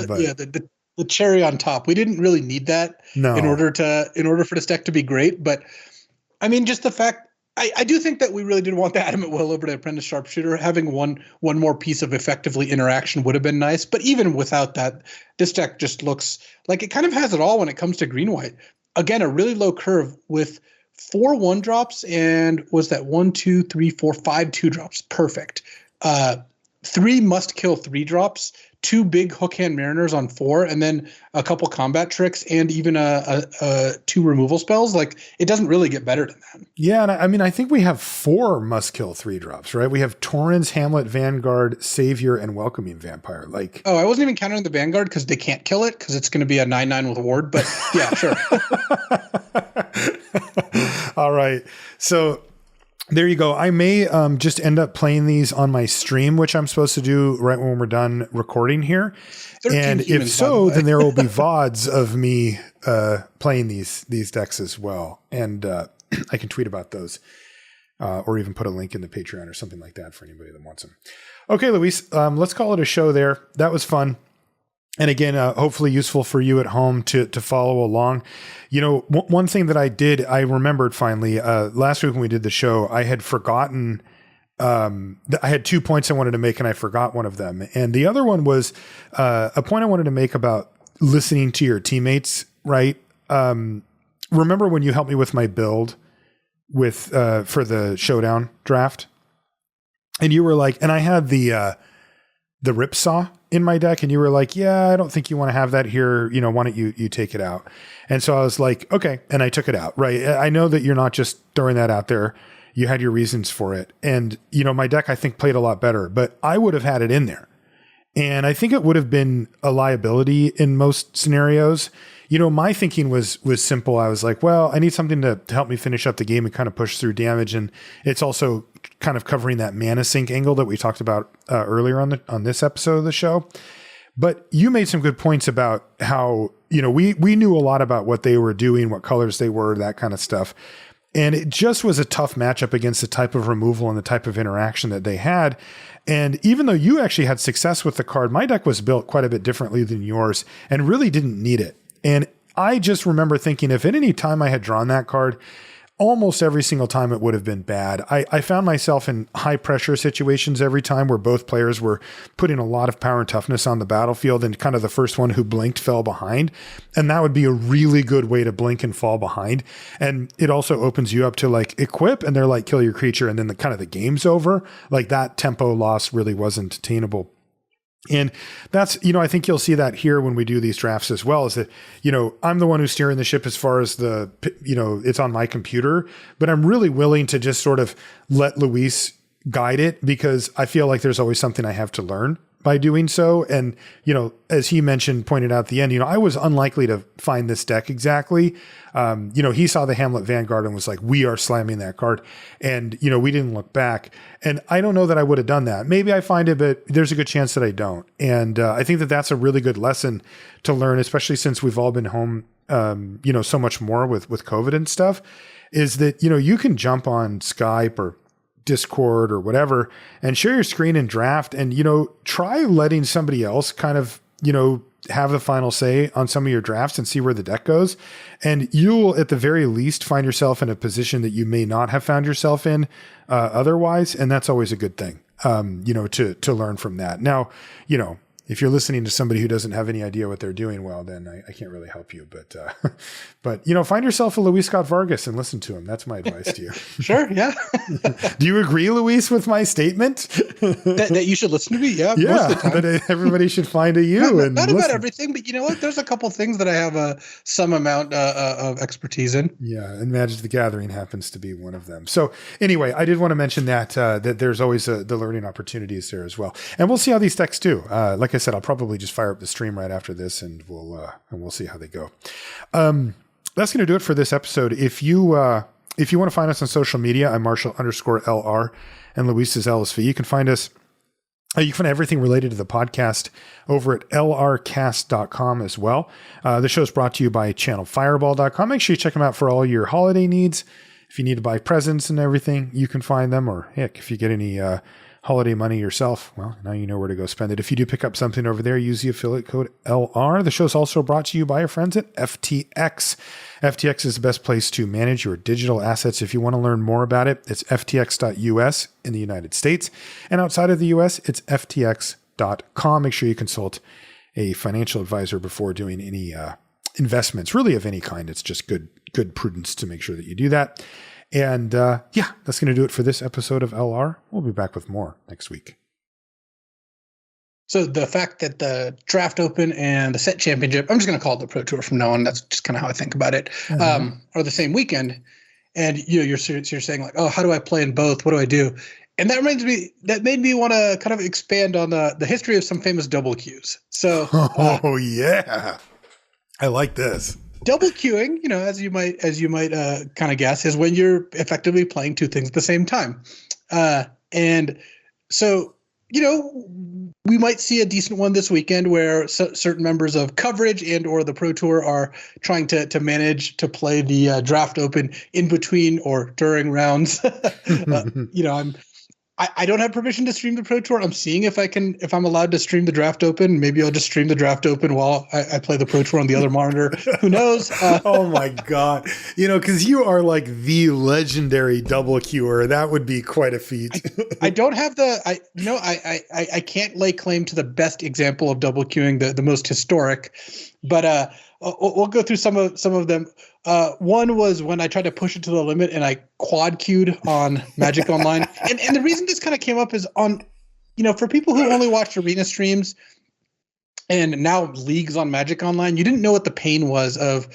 the cherry on top. We didn't really need that in order for this deck to be great. But I mean, just the fact, I do think that we really did want the Adamant Will over the Apprentice Sharpshooter. Having one more piece of effectively interaction would have been nice. But even without that, this deck just looks like it kind of has it all when it comes to green-white. Again, a really low curve with 4 1-drops and was that 1, 2, 3, 4, 5 2-drops. Perfect. 3 must-kill 3-drops, 2 big Hookhand Mariners on 4, and then a couple combat tricks and even 2 removal spells. Like, it doesn't really get better than that. Yeah, and I mean, I think we have 4 must-kill 3-drops, right? We have Torrens, Hamlet, Vanguard, Savior, and Welcoming Vampire. Like, I wasn't even counting the Vanguard because they can't kill it because it's going to be a 9/9 with ward. But yeah, sure. All right, so there you go. I may just end up playing these on my stream, which I'm supposed to do right when we're done recording here. And if so, then there will be VODs of me playing these decks as well. And I can tweet about those or even put a link in the Patreon or something like that for anybody that wants them. Okay, Luis, let's call it a show there. That was fun. And again, hopefully useful for you at home to follow along. One thing that I remembered finally, last week when we did the show, I had forgotten, I had 2 points I wanted to make and I forgot one of them. And the other one was a point I wanted to make about listening to your teammates, right? Remember when you helped me with my build for the showdown draft? And you were like, and I had the Ripsaw in my deck, and you were like, yeah, I don't think you want to have that here. Why don't you take it out? And so I was like, okay. And I took it out, right? I know that you're not just throwing that out there. You had your reasons for it. And, my deck, I think, played a lot better, but I would have had it in there. And I think it would have been a liability in most scenarios. My thinking was simple. I was like, well, I need something to help me finish up the game and kind of push through damage. And it's also kind of covering that mana sink angle that we talked about earlier on this episode of the show. But you made some good points about how, we knew a lot about what they were doing, what colors they were, that kind of stuff. And it just was a tough matchup against the type of removal and the type of interaction that they had. And even though you actually had success with the card, my deck was built quite a bit differently than yours and really didn't need it. And I just remember thinking if at any time I had drawn that card, almost every single time it would have been bad. I found myself in high pressure situations every time where both players were putting a lot of power and toughness on the battlefield, and kind of the first one who blinked fell behind. And that would be a really good way to blink and fall behind. And it also opens you up to like equip and they're like kill your creature and then the game's over. Like that tempo loss really wasn't attainable. And that's, I think you'll see that here when we do these drafts as well, is that, I'm the one who's steering the ship as far as it's on my computer, but I'm really willing to just sort of let Luis guide it because I feel like there's always something I have to learn by doing so. And, as he pointed out at the end, I was unlikely to find this deck exactly. He saw the Hamlet Vanguard and was like, we are slamming that card. And, we didn't look back. And I don't know that I would have done that. Maybe I find it, but there's a good chance that I don't. And I think that that's a really good lesson to learn, especially since we've all been home, so much more with COVID and stuff, is that, you can jump on Skype or Discord or whatever and share your screen and draft and, try letting somebody else kind of, have the final say on some of your drafts and see where the deck goes. And you'll at the very least find yourself in a position that you may not have found yourself in otherwise. And that's always a good thing, to learn from that. Now, if you're listening to somebody who doesn't have any idea what they're doing, well, then I can't really help you. But, but find yourself a Luis Scott-Vargas and listen to him. That's my advice to you. Sure. Yeah. Do you agree, Luis, with my statement? that you should listen to me? Yeah. Yeah. Most of the time. That everybody should find a you. Not about everything, but you know what? There's a couple things that I have some amount of expertise in. Yeah. And Magic the Gathering happens to be one of them. So anyway, I did want to mention that there's always the learning opportunities there as well. And we'll see how these decks do. Like I said, I'll probably just fire up the stream right after this, and we'll see how they go. That's going to do it for this episode. If you want to find us on social media, I'm Marshall_LR, and Luis is LSV. You can find us. You can find everything related to the podcast over at lrcast.com as well. The show is brought to you by channelfireball.com. Make sure you check them out for all your holiday needs. If you need to buy presents and everything, you can find them. Or heck, if you get any holiday money yourself, well, now you know where to go spend it. If you do pick up something over there, use the affiliate code LR. The show is also brought to you by our friends at FTX. FTX is the best place to manage your digital assets. If you want to learn more about it, it's ftx.us in the United States. And outside of the US, it's ftx.com. Make sure you consult a financial advisor before doing any investments, really of any kind. It's just good prudence to make sure that you do that. And yeah, that's going to do it for this episode of LR. We'll be back with more next week. So the fact that the draft open and the set championship, I'm just going to call it the Pro Tour from now on. That's just kind of how I think about it. Are the same weekend. And you're saying like, oh, how do I play in both? What do I do? And that made me want to kind of expand on the history of some famous double queues. So, yeah, I like this. Double queuing, as you might kind of guess, is when you're effectively playing two things at the same time. And so, we might see a decent one this weekend where certain members of coverage and or the Pro Tour are trying to manage to play the draft open in between or during rounds. I don't have permission to stream the Pro Tour. I'm seeing if I'm allowed to stream the draft open. Maybe I'll just stream the draft open while I play the Pro Tour on the other monitor. Who knows? Oh my God. Because you are like the legendary double queuer. That would be quite a feat. I don't have I can't lay claim to the best example of double queuing, the most historic, but we'll go through some of them. One was when I tried to push it to the limit and I quad queued on Magic Online. And the reason this kind of came up is on, for people who only watched arena streams and now leagues on Magic Online, you didn't know what the pain was of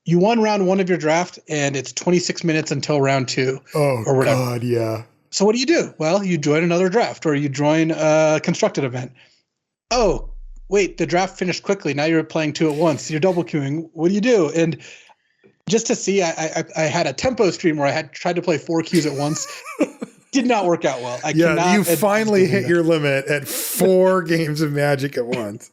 you won round one of your draft and it's 26 minutes until round two. Oh, or whatever. God, yeah. So what do? Well, you join another draft or you join a constructed event. Oh, wait, the draft finished quickly. Now you're playing two at once. You're double queuing. What do you do? And just to see, I had a tempo stream where I had tried to play 4 queues at once. Did not work out well. You finally hit your limit at 4 games of Magic at once.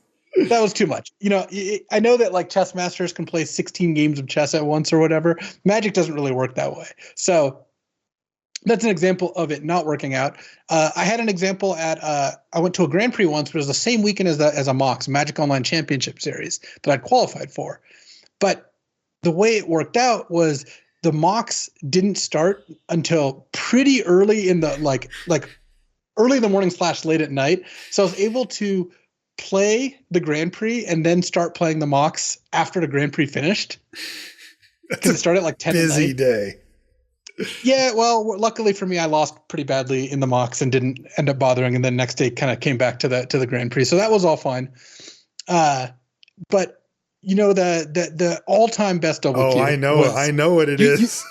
That was too much. I know that like chess masters can play 16 games of chess at once or whatever. Magic doesn't really work that way. So that's an example of it not working out. I had an example I went to a Grand Prix once, but it was the same weekend as a MOX, Magic Online Championship Series, that I'd qualified for. But the way it worked out was the MOX didn't start until pretty early in the like early in the morning / late at night. So I was able to play the Grand Prix and then start playing the MOX after the Grand Prix finished. Because it started at like 10 at night. Busy day. Yeah, well, luckily for me, I lost pretty badly in the MOX and didn't end up bothering, and then next day kind of came back to the Grand Prix, so that was all fine. But the all-time best double queue. I know what it is.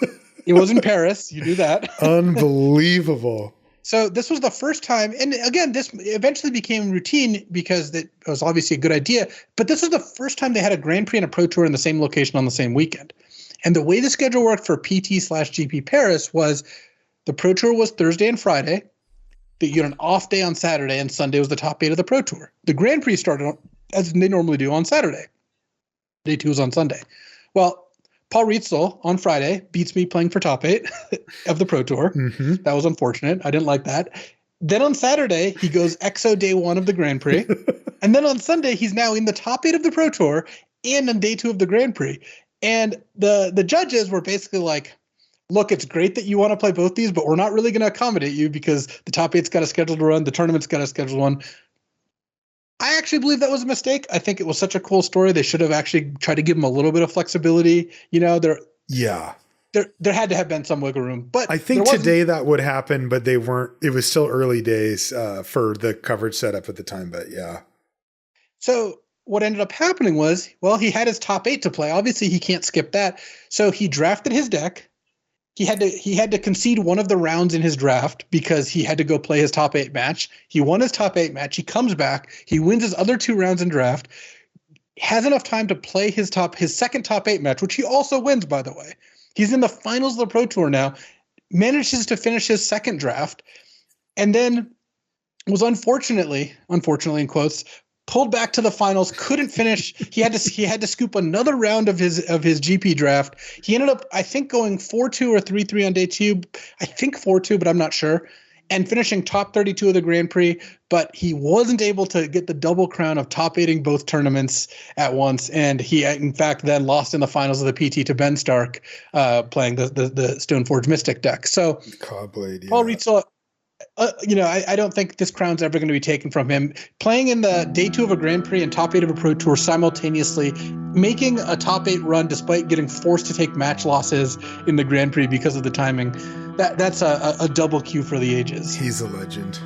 It was in Paris. You knew that. Unbelievable. So this was the first time, and again, this eventually became routine because it was obviously a good idea. But this was the first time they had a Grand Prix and a Pro Tour in the same location on the same weekend. And the way the schedule worked for PT/GP Paris was the Pro Tour was Thursday and Friday. That you had an off day on Saturday, and Sunday was the top 8 of the Pro Tour. The Grand Prix started as they normally do on Saturday. Day 2 was on Sunday. Well, Paul Rietzel on Friday beats me playing for top 8 of the Pro Tour. Mm-hmm. That was unfortunate. I didn't like that. Then on Saturday, he goes EXO day 1 of the Grand Prix. And then on Sunday, he's now in the top 8 of the Pro Tour and on day 2 of the Grand Prix. And the judges were basically like, look, it's great that you want to play both these, but we're not really going to accommodate you because the top 8's got a schedule to run. The tournament's got a schedule to run. I actually believe that was a mistake. I think it was such a cool story. They should have actually tried to give him a little bit of flexibility. You know, there had to have been some wiggle room. But I think today that would happen, but they weren't. It was still early days for the coverage setup at the time. But yeah. So what ended up happening was, well, he had his top 8 to play. Obviously, he can't skip that. So he drafted his deck. He had to concede one of the rounds in his draft because he had to go play his top 8 match. He won his top 8 match. He comes back. He wins his other 2 rounds in draft. Has enough time to play his second top 8 match, which he also wins, by the way. He's in the finals of the Pro Tour now. Manages to finish his second draft, and then was unfortunately in quotes, pulled back to the finals, couldn't finish. He had to scoop another round of his GP draft. He ended up, I think, going 4-2 or 3-3 on day 2. I think 4-2, but I'm not sure. And finishing top 32 of the Grand Prix, but he wasn't able to get the double crown of top 8ing both tournaments at once. And he, in fact, then lost in the finals of the PT to Ben Stark, playing the Stoneforge Mystic deck. So Cobblade, yeah. Paul Rietzl, I don't think this crown's ever going to be taken from him. Playing in the day 2 of a Grand Prix and top 8 of a Pro Tour simultaneously, making a top 8 run despite getting forced to take match losses in the Grand Prix because of the timing, that's a double Q for the ages. He's a legend.